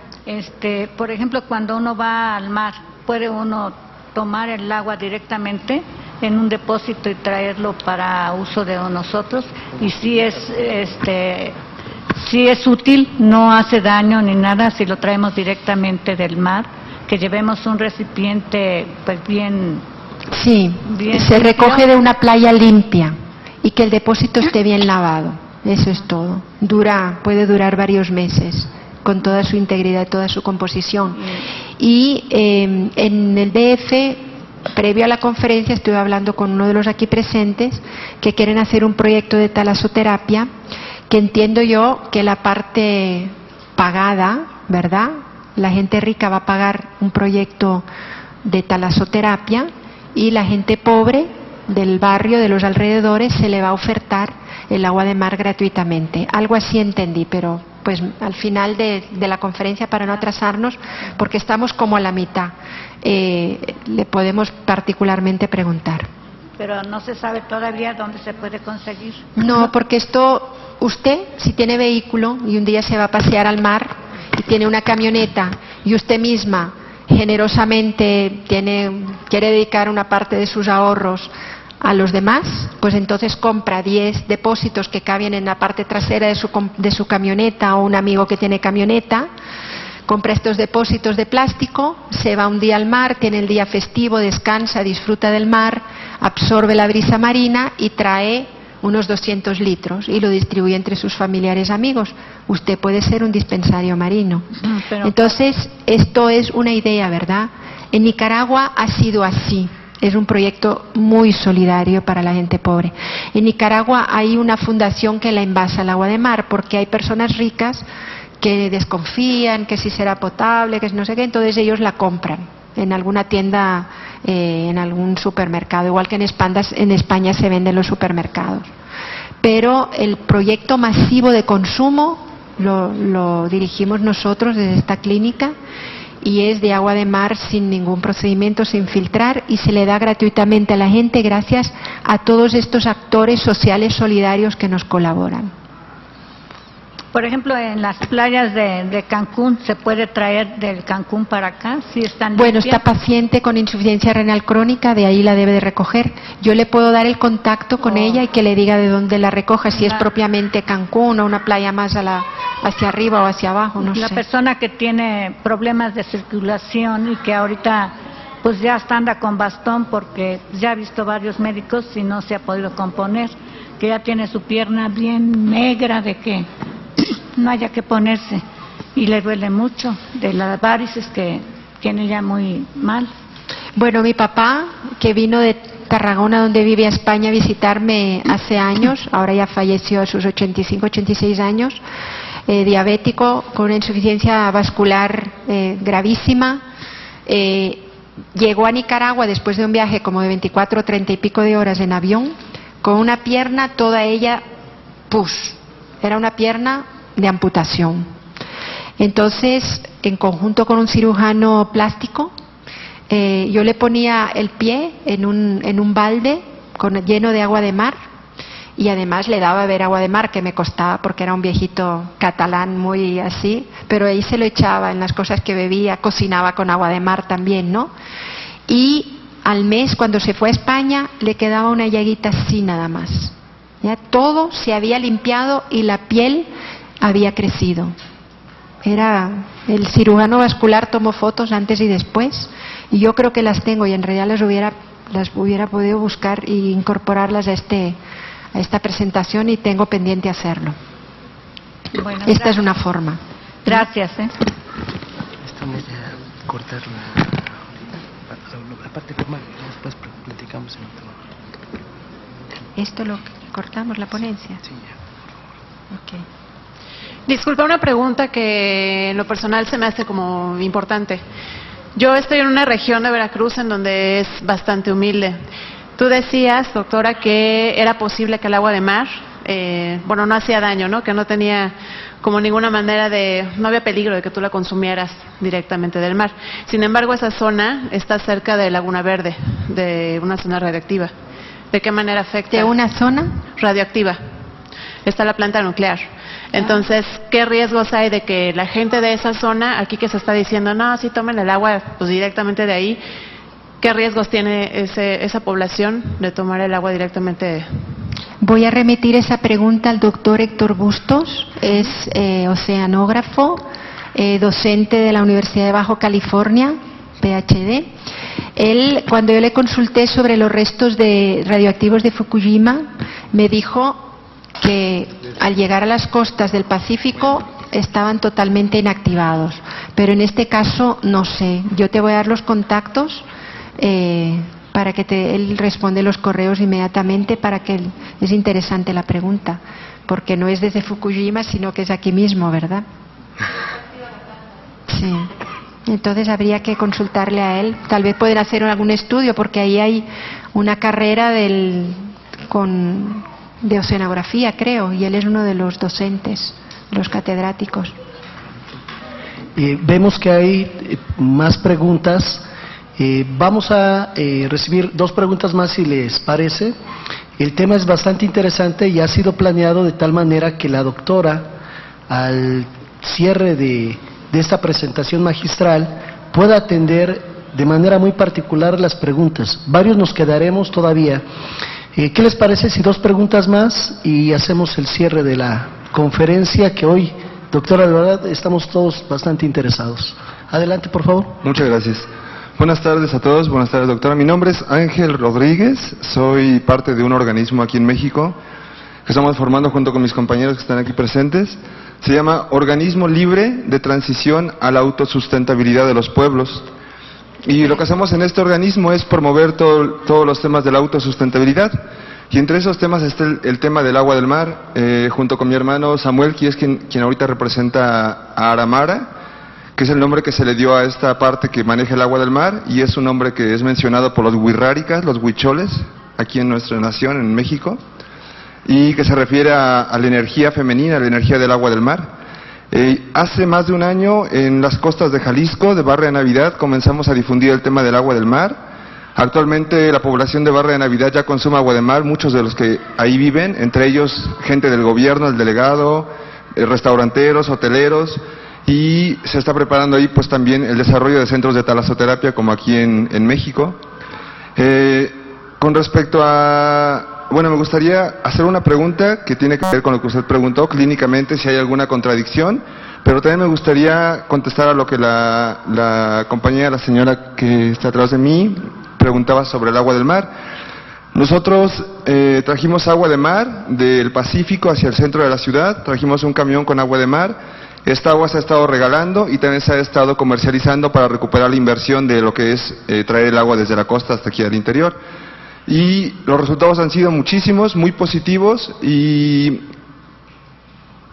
por ejemplo, cuando uno va al mar, ¿puede uno tomar el agua directamente en un depósito y traerlo para uso de nosotros? Y si es útil, no hace daño ni nada si lo traemos directamente del mar, que llevemos un recipiente pues bien... Sí, bien se limpio. recoge de una playa limpia y que el depósito esté bien lavado, eso es todo. Puede durar varios meses con toda su integridad, toda su composición. Y en el DF, previo a la conferencia, estuve hablando con uno de los aquí presentes que quieren hacer un proyecto de talasoterapia, que entiendo yo que la parte pagada, ¿verdad? La gente rica va a pagar un proyecto de talasoterapia y la gente pobre del barrio, de los alrededores, se le va a ofertar el agua de mar gratuitamente. Algo así entendí, pero pues al final de la conferencia, para no atrasarnos, porque estamos como a la mitad, le podemos particularmente preguntar. Pero no se sabe todavía dónde se puede conseguir. No, porque usted, si tiene vehículo y un día se va a pasear al mar y tiene una camioneta y usted misma generosamente quiere dedicar una parte de sus ahorros a los demás, pues entonces compra 10 depósitos que caben en la parte trasera de su camioneta, o un amigo que tiene camioneta, compra estos depósitos de plástico, se va un día al mar, tiene el día festivo, descansa, disfruta del mar, absorbe la brisa marina y trae unos 200 litros y lo distribuye entre sus familiares amigos. Usted puede ser un dispensario marino. Entonces, esto es una idea, ¿verdad? En Nicaragua ha sido así. Es un proyecto muy solidario para la gente pobre. En Nicaragua hay una fundación que la envasa el agua de mar, porque hay personas ricas que desconfían que si será potable, que no sé qué, entonces ellos la compran en alguna tienda, en algún supermercado, igual que en España se venden los supermercados. Pero el proyecto masivo de consumo lo dirigimos nosotros desde esta clínica, y es de agua de mar sin ningún procedimiento, sin filtrar, y se le da gratuitamente a la gente gracias a todos estos actores sociales solidarios que nos colaboran. Por ejemplo, en las playas de Cancún, ¿se puede traer del Cancún para acá? ¿Sí están bueno, limpias? esta paciente con insuficiencia renal crónica, de ahí la debe de recoger. Yo le puedo dar el contacto con ella y que le diga de dónde la recoja, si es propiamente Cancún o una playa más hacia arriba o hacia abajo, no sé. La persona que tiene problemas de circulación y que ahorita pues ya hasta anda con bastón porque ya ha visto varios médicos y no se ha podido componer, que ya tiene su pierna bien negra de que no haya que ponerse y le duele mucho de las varices que tiene ya muy mal. Bueno, mi papá, que vino de Tarragona, donde vive a España, a visitarme hace años, ahora ya falleció a sus 85, 86 años, diabético, con una insuficiencia vascular gravísima, llegó a Nicaragua después de un viaje como de 24 o 30 y pico de horas en avión, con una pierna toda ella era una pierna de amputación. Entonces, en conjunto con un cirujano plástico, yo le ponía el pie en un balde lleno de agua de mar, y además le daba a beber agua de mar, que me costaba porque era un viejito catalán muy así, pero ahí se lo echaba en las cosas que bebía, cocinaba con agua de mar también, ¿no? Y al mes, cuando se fue a España, le quedaba una llaguita así nada más. Ya todo se había limpiado y la piel había crecido. El cirujano vascular tomó fotos antes y después, y yo creo que las tengo, y en realidad las hubiera podido buscar e incorporarlas a esta presentación, y tengo pendiente hacerlo. Bueno, esta es una forma. Gracias. Estamos a cortar la parte formal, después platicamos en otro. ¿Esto lo cortamos, la ponencia? Sí, ya. Okay. Disculpa, una pregunta que en lo personal se me hace como importante. Yo estoy en una región de Veracruz en donde es bastante humilde. Tú decías, doctora, que era posible que el agua de mar, no hacía daño, ¿no? Que no tenía como ninguna manera no había peligro de que tú la consumieras directamente del mar. Sin embargo, esa zona está cerca de Laguna Verde, de una zona radioactiva. ¿De qué manera afecta? ¿De una zona? Radioactiva. Está la planta nuclear. Entonces, ¿qué riesgos hay de que la gente de esa zona, aquí que se está diciendo, no, sí tomen el agua pues directamente de ahí, qué riesgos tiene esa población de tomar el agua directamente? Voy a remitir esa pregunta al doctor Héctor Bustos, es oceanógrafo, docente de la Universidad de Baja California, PhD. Él, cuando yo le consulté sobre los restos radioactivos de Fukushima, me dijo que al llegar a las costas del Pacífico estaban totalmente inactivados, pero en este caso no sé. Yo te voy a dar los contactos para que él responde los correos inmediatamente, es interesante la pregunta, porque no es desde Fukushima, sino que es aquí mismo, ¿verdad? Sí. Entonces habría que consultarle a él. Tal vez pueden hacer algún estudio, porque ahí hay una carrera de oceanografía, creo, y él es uno de los docentes, los catedráticos. Vemos que hay más preguntas. Vamos a recibir 2 preguntas más, si les parece. El tema es bastante interesante y ha sido planeado de tal manera que la doctora, al cierre de esta presentación magistral, pueda atender de manera muy particular las preguntas. Varios nos quedaremos todavía. ¿Qué les parece si 2 preguntas más y hacemos el cierre de la conferencia que hoy, doctora, de verdad estamos todos bastante interesados? Adelante, por favor. Muchas gracias. Buenas tardes a todos, buenas tardes, doctora. Mi nombre es Ángel Rodríguez, soy parte de un organismo aquí en México que estamos formando junto con mis compañeros que están aquí presentes. Se llama Organismo Libre de Transición a la Autosustentabilidad de los Pueblos. Y lo que hacemos en este organismo es promover todos los temas de la autosustentabilidad. Y entre esos temas está el tema del agua del mar, junto con mi hermano Samuel, que es quien ahorita representa a Aramara, que es el nombre que se le dio a esta parte que maneja el agua del mar, y es un nombre que es mencionado por los huirráricas, los huicholes, aquí en nuestra nación, en México, y que se refiere a la energía femenina, a la energía del agua del mar. Hace más de un año, en las costas de Jalisco, de Barra de Navidad, comenzamos a difundir el tema del agua del mar. Actualmente la población de Barra de Navidad ya consume agua de mar, muchos de los que ahí viven, entre ellos gente del gobierno, el delegado, restauranteros, hoteleros, y se está preparando ahí pues también el desarrollo de centros de talasoterapia como aquí en México. Con respecto a... Bueno, me gustaría hacer una pregunta que tiene que ver con lo que usted preguntó, clínicamente, si hay alguna contradicción, pero también me gustaría contestar a lo que la compañera, la señora que está atrás de mí, preguntaba sobre el agua del mar. Nosotros trajimos agua de mar del Pacífico hacia el centro de la ciudad, trajimos un camión con agua de mar. Esta agua se ha estado regalando y también se ha estado comercializando para recuperar la inversión de lo que es traer el agua desde la costa hasta aquí al interior. Y los resultados han sido muchísimos, muy positivos, y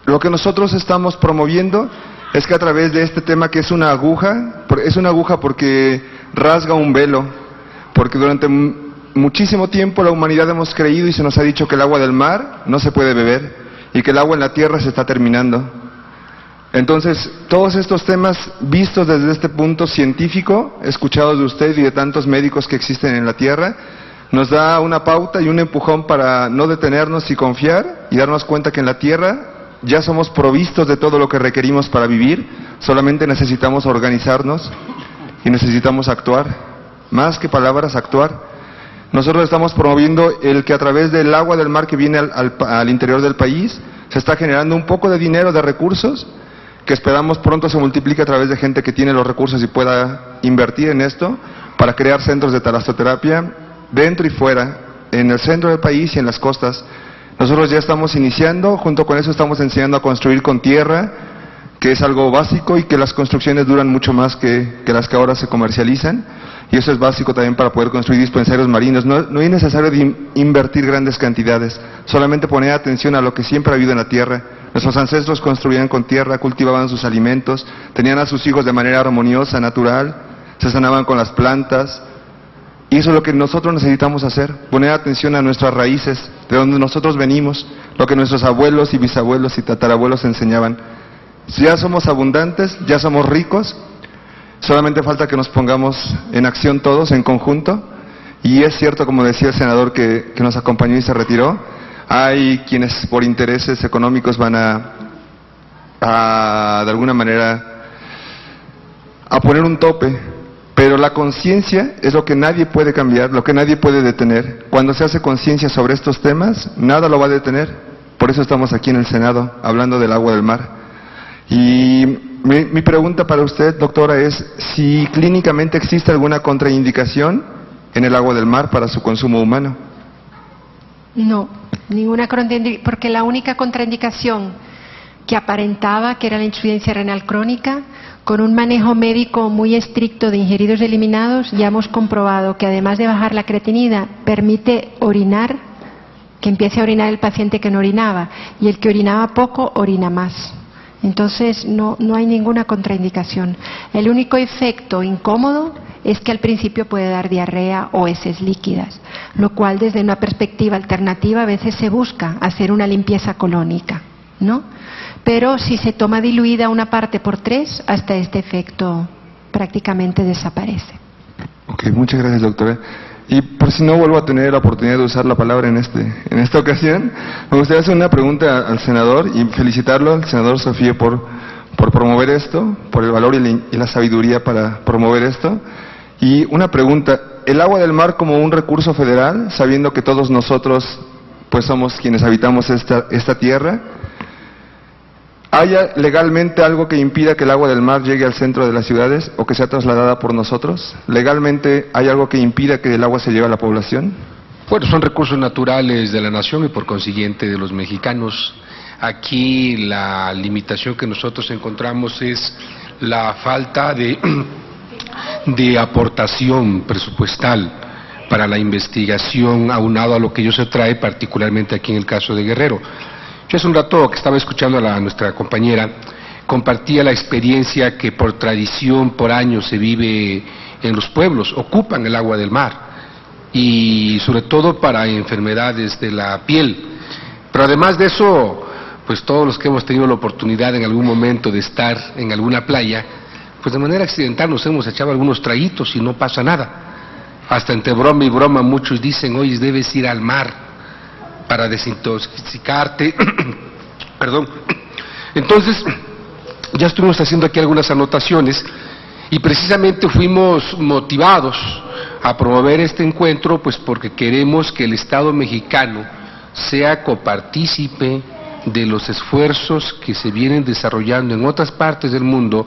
lo que nosotros estamos promoviendo es que a través de este tema, que es una aguja porque rasga un velo, porque durante muchísimo tiempo la humanidad hemos creído y se nos ha dicho que el agua del mar no se puede beber y que el agua en la tierra se está terminando. Entonces, todos estos temas vistos desde este punto científico, escuchados de usted y de tantos médicos que existen en la tierra, nos da una pauta y un empujón para no detenernos y confiar y darnos cuenta que en la tierra ya somos provistos de todo lo que requerimos para vivir, solamente necesitamos organizarnos y necesitamos actuar, más que palabras, actuar. Nosotros estamos promoviendo el que a través del agua del mar que viene al interior del país se está generando un poco de dinero, de recursos, que esperamos pronto se multiplique a través de gente que tiene los recursos y pueda invertir en esto para crear centros de talasoterapia dentro y fuera, en el centro del país y en las costas. Nosotros ya estamos iniciando, junto con eso estamos enseñando a construir con tierra, que es algo básico y que las construcciones duran mucho más que las que ahora se comercializan, y eso es básico también para poder construir dispensarios marinos. No es necesario invertir grandes cantidades, solamente poner atención a lo que siempre ha habido en la tierra. Nuestros ancestros construían con tierra, cultivaban sus alimentos, tenían a sus hijos de manera armoniosa, natural, se sanaban con las plantas. Y eso es lo que nosotros necesitamos hacer, poner atención a nuestras raíces, de donde nosotros venimos, lo que nuestros abuelos y bisabuelos y tatarabuelos enseñaban. Si ya somos abundantes, ya somos ricos, solamente falta que nos pongamos en acción todos, en conjunto. Y es cierto, como decía el senador que nos acompañó y se retiró, hay quienes por intereses económicos van a de alguna manera, a poner un tope. Pero la conciencia es lo que nadie puede cambiar, lo que nadie puede detener. Cuando se hace conciencia sobre estos temas, nada lo va a detener. Por eso estamos aquí en el Senado, hablando del agua del mar. Y mi pregunta para usted, doctora, es si clínicamente existe alguna contraindicación en el agua del mar para su consumo humano. No, ninguna contraindicación, porque la única contraindicación que aparentaba que era la insuficiencia renal crónica, con un manejo médico muy estricto de ingeridos y eliminados, ya hemos comprobado que además de bajar la creatinina, permite orinar, que empiece a orinar el paciente que no orinaba, y el que orinaba poco, orina más. Entonces no hay ninguna contraindicación. El único efecto incómodo es que al principio puede dar diarrea o heces líquidas, lo cual desde una perspectiva alternativa a veces se busca hacer una limpieza colónica, ¿no? Pero si se toma diluida una parte por 3, hasta este efecto prácticamente desaparece. Ok, muchas gracias, doctora. Y por si no vuelvo a tener la oportunidad de usar la palabra en esta ocasión, me gustaría hacer una pregunta al senador y felicitarlo, al senador Sofía, por promover esto, por el valor y la sabiduría para promover esto. Y una pregunta, ¿el agua del mar como un recurso federal, sabiendo que todos nosotros pues somos quienes habitamos esta tierra? ¿Hay legalmente algo que impida que el agua del mar llegue al centro de las ciudades o que sea trasladada por nosotros? ¿Legalmente hay algo que impida que el agua se lleve a la población? Bueno, son recursos naturales de la nación y por consiguiente de los mexicanos. Aquí la limitación que nosotros encontramos es la falta de aportación presupuestal para la investigación, aunado a lo que ello se trae, particularmente aquí en el caso de Guerrero. Yo hace un rato que estaba escuchando a nuestra compañera, compartía la experiencia que por tradición, por años se vive en los pueblos, ocupan el agua del mar, y sobre todo para enfermedades de la piel. Pero además de eso, pues todos los que hemos tenido la oportunidad en algún momento de estar en alguna playa, pues de manera accidental nos hemos echado algunos traguitos y no pasa nada. Hasta entre broma y broma muchos dicen, oye, debes ir al mar para desintoxicarte. Perdón. Entonces, ya estuvimos haciendo aquí algunas anotaciones y precisamente fuimos motivados a promover este encuentro, pues porque queremos que el Estado mexicano sea copartícipe de los esfuerzos que se vienen desarrollando en otras partes del mundo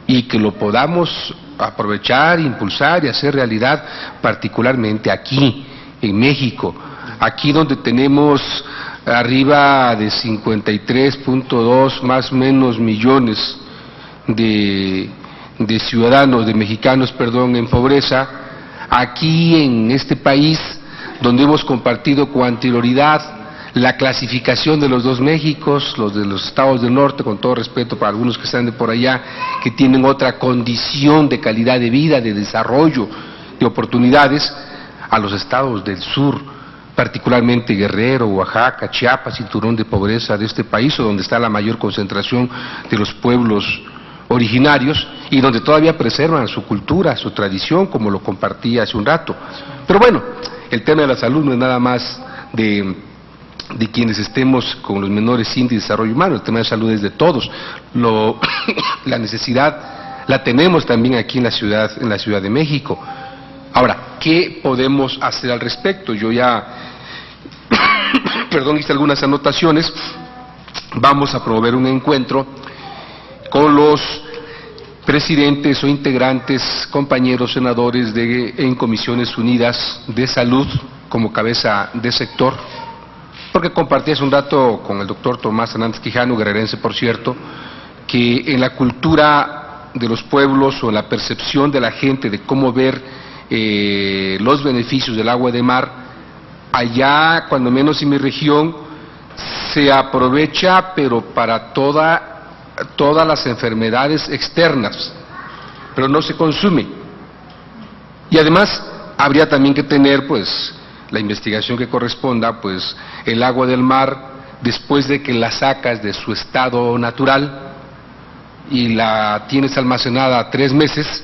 y que lo podamos aprovechar, impulsar y hacer realidad, particularmente aquí, en México, aquí donde tenemos arriba de 53.2 más o menos millones de ciudadanos, de mexicanos, perdón, en pobreza, aquí en este país donde hemos compartido con anterioridad la clasificación de los dos Méxicos, los de los estados del norte, con todo respeto para algunos que están de por allá, que tienen otra condición de calidad de vida, de desarrollo, de oportunidades, a los estados del sur, particularmente Guerrero, Oaxaca, Chiapas, cinturón de pobreza de este país, o donde está la mayor concentración de los pueblos originarios y donde todavía preservan su cultura, su tradición, como lo compartí hace un rato. Pero bueno, el tema de la salud no es nada más de quienes estemos con los menores índices de desarrollo humano, el tema de salud es de todos. La necesidad la tenemos también aquí en la Ciudad de México. Ahora, ¿qué podemos hacer al respecto? Yo ya, hice algunas anotaciones. Vamos a promover un encuentro con los presidentes o integrantes, compañeros senadores en Comisiones Unidas de Salud como cabeza de sector, porque compartí hace un dato con el doctor Tomás Hernández Quijano, guerrerense por cierto, que en la cultura de los pueblos o en la percepción de la gente de cómo ver los beneficios del agua de mar, allá, cuando menos en mi región, se aprovecha, pero para todas las enfermedades externas, pero no se consume. Y además, habría también que tener, pues, la investigación que corresponda, pues, el agua del mar, después de que la sacas de su estado natural y la tienes almacenada 3 meses,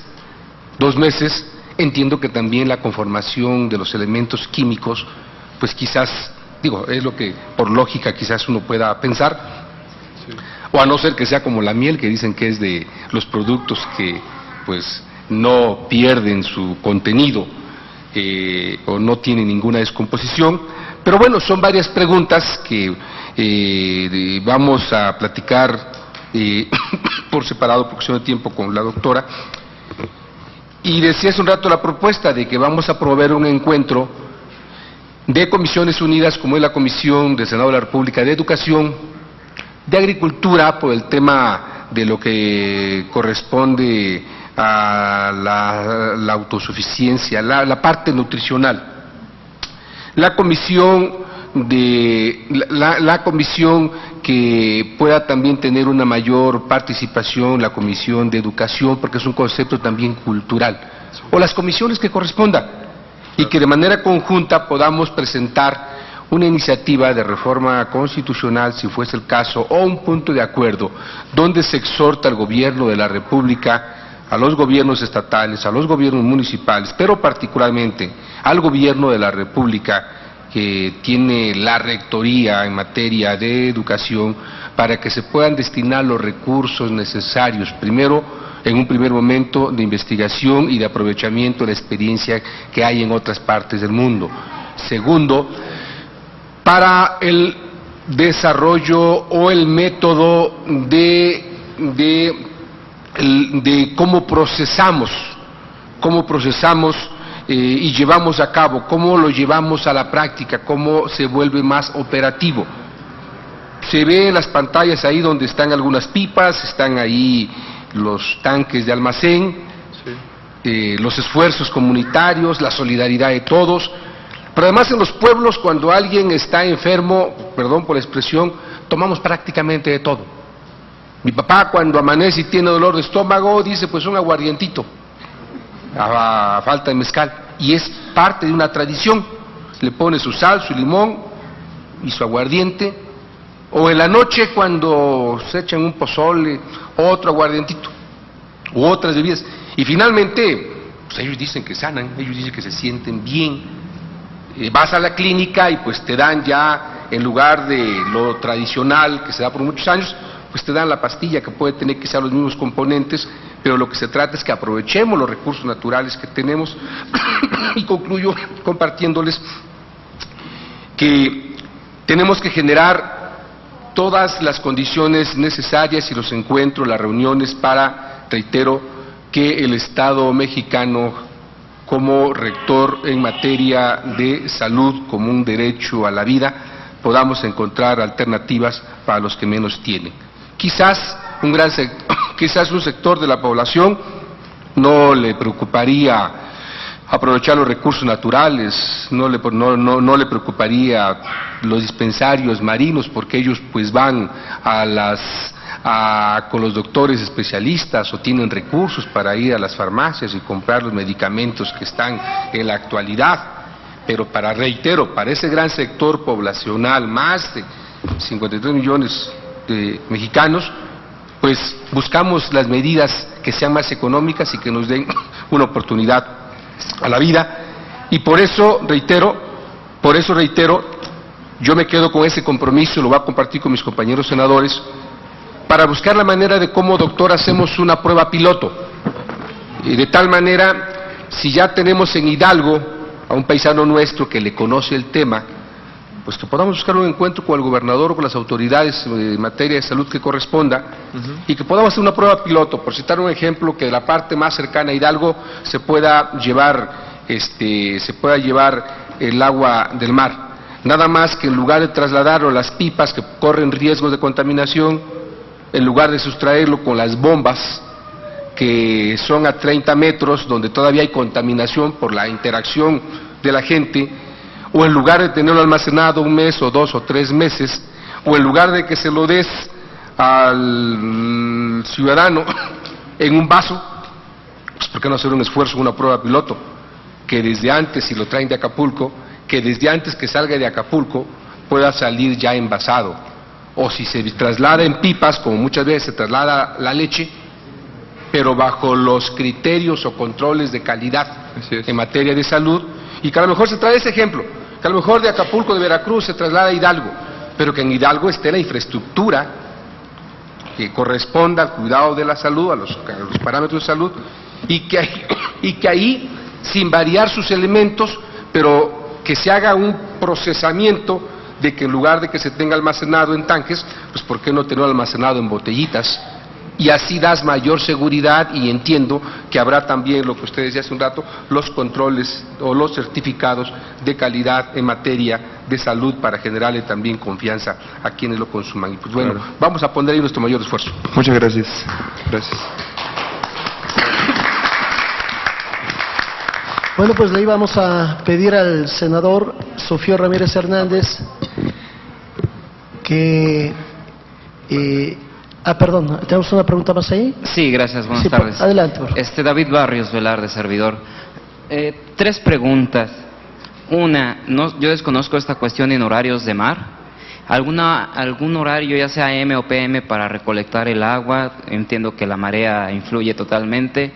2 meses, entiendo que también la conformación de los elementos químicos, pues quizás, es lo que por lógica quizás uno pueda pensar, sí. O a no ser que sea como la miel, que dicen que es de los productos que pues no pierden su contenido o no tienen ninguna descomposición. Pero bueno, son varias preguntas que vamos a platicar por separado por cuestión de tiempo con la doctora. Y decía hace un rato la propuesta de que vamos a promover un encuentro de comisiones unidas, como es la Comisión del Senado de la República de Educación, de Agricultura, por el tema de lo que corresponde a la autosuficiencia, la parte nutricional. La comisión que pueda también tener una mayor participación, la Comisión de Educación, porque es un concepto también cultural, o las comisiones que correspondan, y que de manera conjunta podamos presentar una iniciativa de reforma constitucional, si fuese el caso, o un punto de acuerdo, donde se exhorta al gobierno de la República, a los gobiernos estatales, a los gobiernos municipales, pero particularmente al gobierno de la República, que tiene la rectoría en materia de educación, para que se puedan destinar los recursos necesarios, primero en un primer momento de investigación y de aprovechamiento de la experiencia que hay en otras partes del mundo. Segundo, para el desarrollo o el método de cómo procesamos y llevamos a cabo, cómo lo llevamos a la práctica, cómo se vuelve más operativo. Se ve en las pantallas ahí donde están algunas pipas, están ahí los tanques de almacén, los esfuerzos comunitarios, la solidaridad de todos. Pero además en los pueblos, cuando alguien está enfermo, perdón por la expresión, tomamos prácticamente de todo. Mi papá cuando amanece y tiene dolor de estómago dice pues un aguardientito, a falta de mezcal, y es parte de una tradición. Le pone su sal, su limón y su aguardiente, o en la noche cuando se echan un pozole, otro aguardientito, u otras bebidas, y finalmente pues ellos dicen que sanan, ellos dicen que se sienten bien. Vas a la clínica y pues te dan ya, en lugar de lo tradicional que se da por muchos años, pues te dan la pastilla que puede tener quizá los mismos componentes, pero lo que se trata es que aprovechemos los recursos naturales que tenemos. Y concluyo compartiéndoles que tenemos que generar todas las condiciones necesarias y los encuentros, las reuniones para, reitero, que el Estado mexicano como rector en materia de salud, como un derecho a la vida, podamos encontrar alternativas para los que menos tienen. Quizás un sector de la población no le preocuparía aprovechar los recursos naturales, no le preocuparía los dispensarios marinos, porque ellos pues van con los doctores especialistas o tienen recursos para ir a las farmacias y comprar los medicamentos que están en la actualidad. Pero para ese gran sector poblacional, más de 53 millones de mexicanos, pues buscamos las medidas que sean más económicas y que nos den una oportunidad a la vida. Y por eso reitero, yo me quedo con ese compromiso, lo voy a compartir con mis compañeros senadores, para buscar la manera de cómo, doctor, hacemos una prueba piloto. Y de tal manera, si ya tenemos en Hidalgo a un paisano nuestro que le conoce el tema, pues que podamos buscar un encuentro con el gobernador o con las autoridades en materia de salud que corresponda, y que podamos hacer una prueba piloto, por citar un ejemplo, que de la parte más cercana a Hidalgo se pueda llevar el agua del mar. Nada más que en lugar de trasladarlo a las pipas que corren riesgos de contaminación, en lugar de sustraerlo con las bombas que son a 30 metros, donde todavía hay contaminación por la interacción de la gente, o en lugar de tenerlo almacenado 1 mes o 2 o 3 meses, o en lugar de que se lo des al ciudadano en un vaso, pues ¿por qué no hacer un esfuerzo, una prueba piloto? Que desde antes, si lo traen de Acapulco, que desde antes que salga de Acapulco pueda salir ya envasado. O si se traslada en pipas, como muchas veces se traslada la leche, pero bajo los criterios o controles de calidad en materia de salud, y que a lo mejor se trae ese ejemplo, que a lo mejor de Acapulco, de Veracruz, se traslada a Hidalgo, pero que en Hidalgo esté la infraestructura que corresponda al cuidado de la salud, a los parámetros de salud, y que ahí, sin variar sus elementos, pero que se haga un procesamiento de que en lugar de que se tenga almacenado en tanques, pues ¿por qué no tenerlo almacenado en botellitas? Y así das mayor seguridad, y entiendo que habrá también, lo que usted decía hace un rato, los controles o los certificados de calidad en materia de salud para generarle también confianza a quienes lo consuman. Y pues bueno, claro, vamos a poner ahí nuestro mayor esfuerzo. Muchas gracias. Gracias. Bueno, pues le íbamos a pedir al senador Sofío Ramírez Hernández que... perdón, ¿tenemos una pregunta más ahí? Sí, gracias, buenas tardes. Adelante, por favor. David Barrios Velar, de servidor. 3 preguntas. Una, yo desconozco esta cuestión en horarios de mar. ¿Algún horario, ya sea AM o PM, para recolectar el agua? Entiendo que la marea influye totalmente.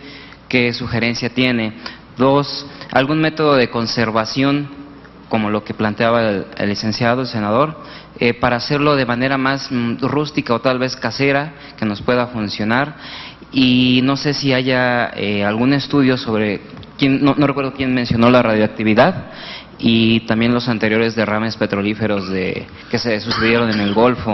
¿Qué sugerencia tiene? 2, ¿algún método de conservación, como lo que planteaba el licenciado, el senador, para hacerlo de manera más rústica o tal vez casera, que nos pueda funcionar? y no sé si haya algún estudio sobre, no recuerdo quién mencionó la radioactividad, y también los anteriores derrames petrolíferos que se sucedieron en el Golfo,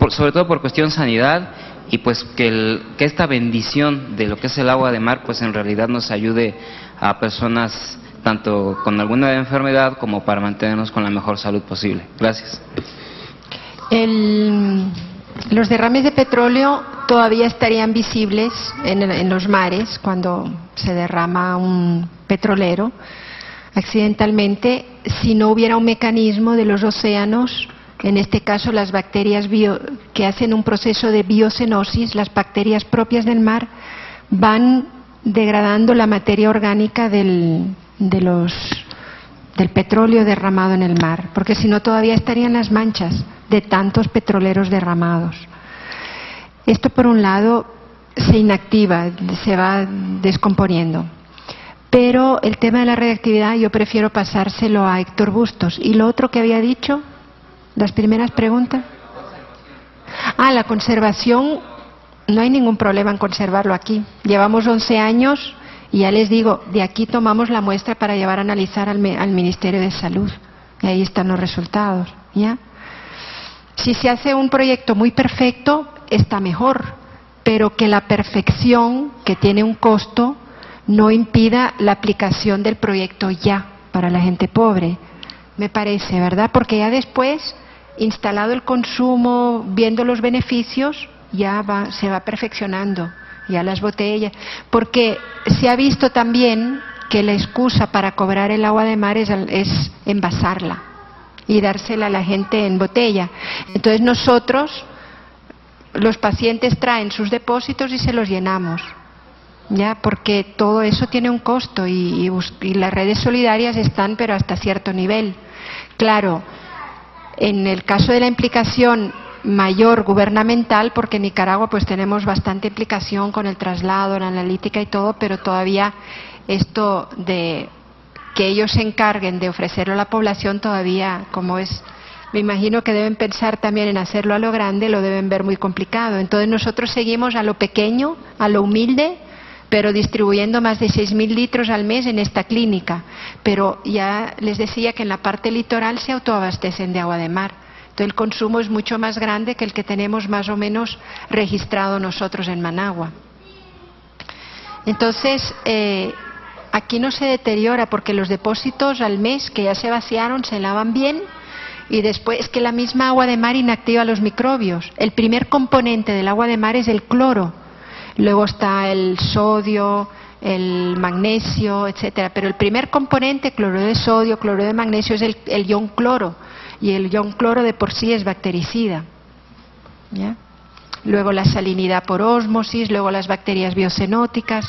sobre todo por cuestión sanidad, y pues que esta bendición de lo que es el agua de mar pues en realidad nos ayude a personas tanto con alguna enfermedad como para mantenernos con la mejor salud posible. Gracias. Los derrames de petróleo todavía estarían visibles en los mares cuando se derrama un petrolero accidentalmente, si no hubiera un mecanismo de los océanos, en este caso las bacterias que hacen un proceso de biocenosis, las bacterias propias del mar van degradando la materia orgánica del petróleo derramado en el mar, porque si no todavía estarían las manchas de tantos petroleros derramados. Esto por un lado se inactiva, se va descomponiendo. Pero el tema de la radioactividad yo prefiero pasárselo a Héctor Bustos. ¿Y lo otro que había dicho? Las primeras preguntas. La conservación, no hay ningún problema en conservarlo aquí. Llevamos 11 años y ya les digo, de aquí tomamos la muestra para llevar a analizar al Ministerio de Salud. Y ahí están los resultados, ¿ya? Si se hace un proyecto muy perfecto, está mejor, pero que la perfección, que tiene un costo, no impida la aplicación del proyecto ya para la gente pobre, me parece, ¿verdad? Porque ya después, instalado el consumo, viendo los beneficios, ya se va perfeccionando, ya las botellas, porque se ha visto también que la excusa para cobrar el agua de mar es envasarla y dársela a la gente en botella. Entonces nosotros, los pacientes traen sus depósitos y se los llenamos, ya, porque todo eso tiene un costo y las redes solidarias están, pero hasta cierto nivel. Claro, en el caso de la implicación mayor gubernamental, porque en Nicaragua pues tenemos bastante implicación con el traslado, la analítica y todo, pero todavía esto de que ellos se encarguen de ofrecerlo a la población todavía, como es, me imagino que deben pensar también en hacerlo a lo grande, lo deben ver muy complicado. Entonces nosotros seguimos a lo pequeño, a lo humilde, pero distribuyendo más de 6.000 litros al mes en esta clínica. Pero ya les decía que en la parte litoral se autoabastecen de agua de mar. Entonces el consumo es mucho más grande que el que tenemos más o menos registrado nosotros en Managua. Entonces, aquí no se deteriora porque los depósitos al mes que ya se vaciaron se lavan bien y después es que la misma agua de mar inactiva los microbios. El primer componente del agua de mar es el cloro. Luego está el sodio, el magnesio, etcétera. Pero el primer componente, cloruro de sodio, cloruro de magnesio, es el ion cloro. Y el ion cloro de por sí es bactericida, ¿ya? Luego la salinidad por ósmosis, luego las bacterias biocenóticas.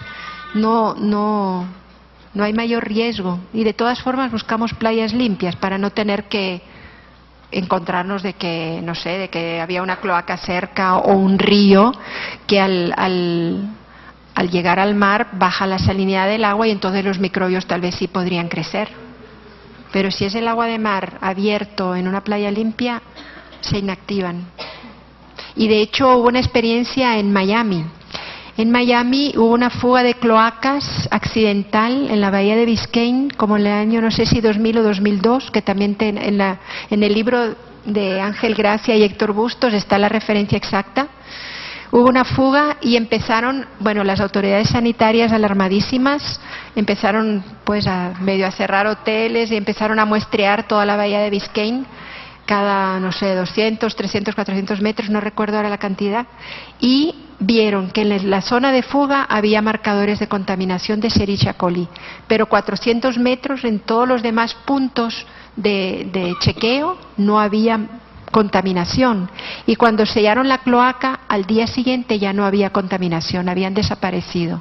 No hay mayor riesgo. Y de todas formas buscamos playas limpias para no tener que encontrarnos de que, no sé, de que había una cloaca cerca o un río que al llegar al mar baja la salinidad del agua y entonces los microbios tal vez sí podrían crecer. Pero si es el agua de mar abierto en una playa limpia, se inactivan. Y de hecho hubo una experiencia en Miami. En Miami hubo una fuga de cloacas accidental en la bahía de Biscayne, como en el año, no sé si 2000 o 2002, que también en el libro de Ángel Gracia y Héctor Bustos está la referencia exacta. Hubo una fuga y empezaron, las autoridades sanitarias alarmadísimas, empezaron pues a cerrar hoteles y empezaron a muestrear toda la bahía de Biscayne, cada, 200, 300, 400 metros, no recuerdo ahora la cantidad, y vieron que en la zona de fuga había marcadores de contaminación de Escherichia coli, pero 400 metros en todos los demás puntos de chequeo no había contaminación. Y cuando sellaron la cloaca, al día siguiente ya no había contaminación, habían desaparecido.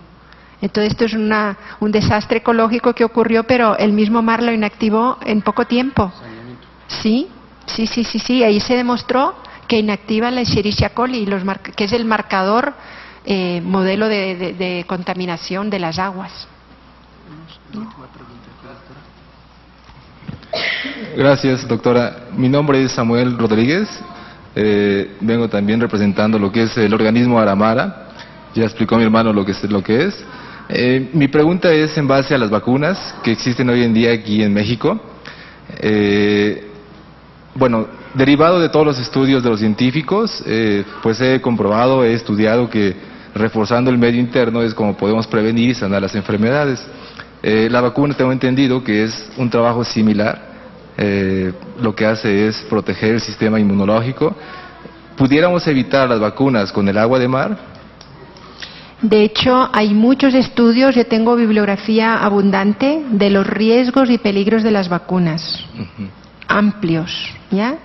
Entonces esto es un desastre ecológico que ocurrió, pero el mismo mar lo inactivó en poco tiempo. Sí, ahí se demostró que inactiva la Escherichia coli, que es el marcador modelo de contaminación de las aguas. Gracias, doctora. Mi nombre es Samuel Rodríguez. Vengo también representando lo que es el organismo Aramara. ya explicó mi hermano lo que es. Mi pregunta es en base a las vacunas que existen hoy en día aquí en México. Bueno, derivado de todos los estudios de los científicos, pues he comprobado, he estudiado que reforzando el medio interno es como podemos prevenir y sanar las enfermedades. La vacuna tengo entendido que es un trabajo similar, lo que hace es proteger el sistema inmunológico. ¿Pudiéramos evitar las vacunas con el agua de mar? De hecho, hay muchos estudios, yo tengo bibliografía abundante de los riesgos y peligros de las vacunas, amplios, ¿ya?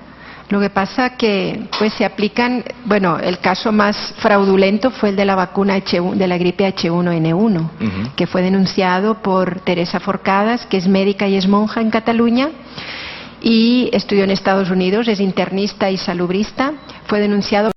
Lo que pasa que pues se aplican, bueno, el caso más fraudulento fue el de la vacuna de la gripe H1N1, que fue denunciado por Teresa Forcadas, que es médica y es monja en Cataluña, y estudió en Estados Unidos, es internista y salubrista, fue denunciado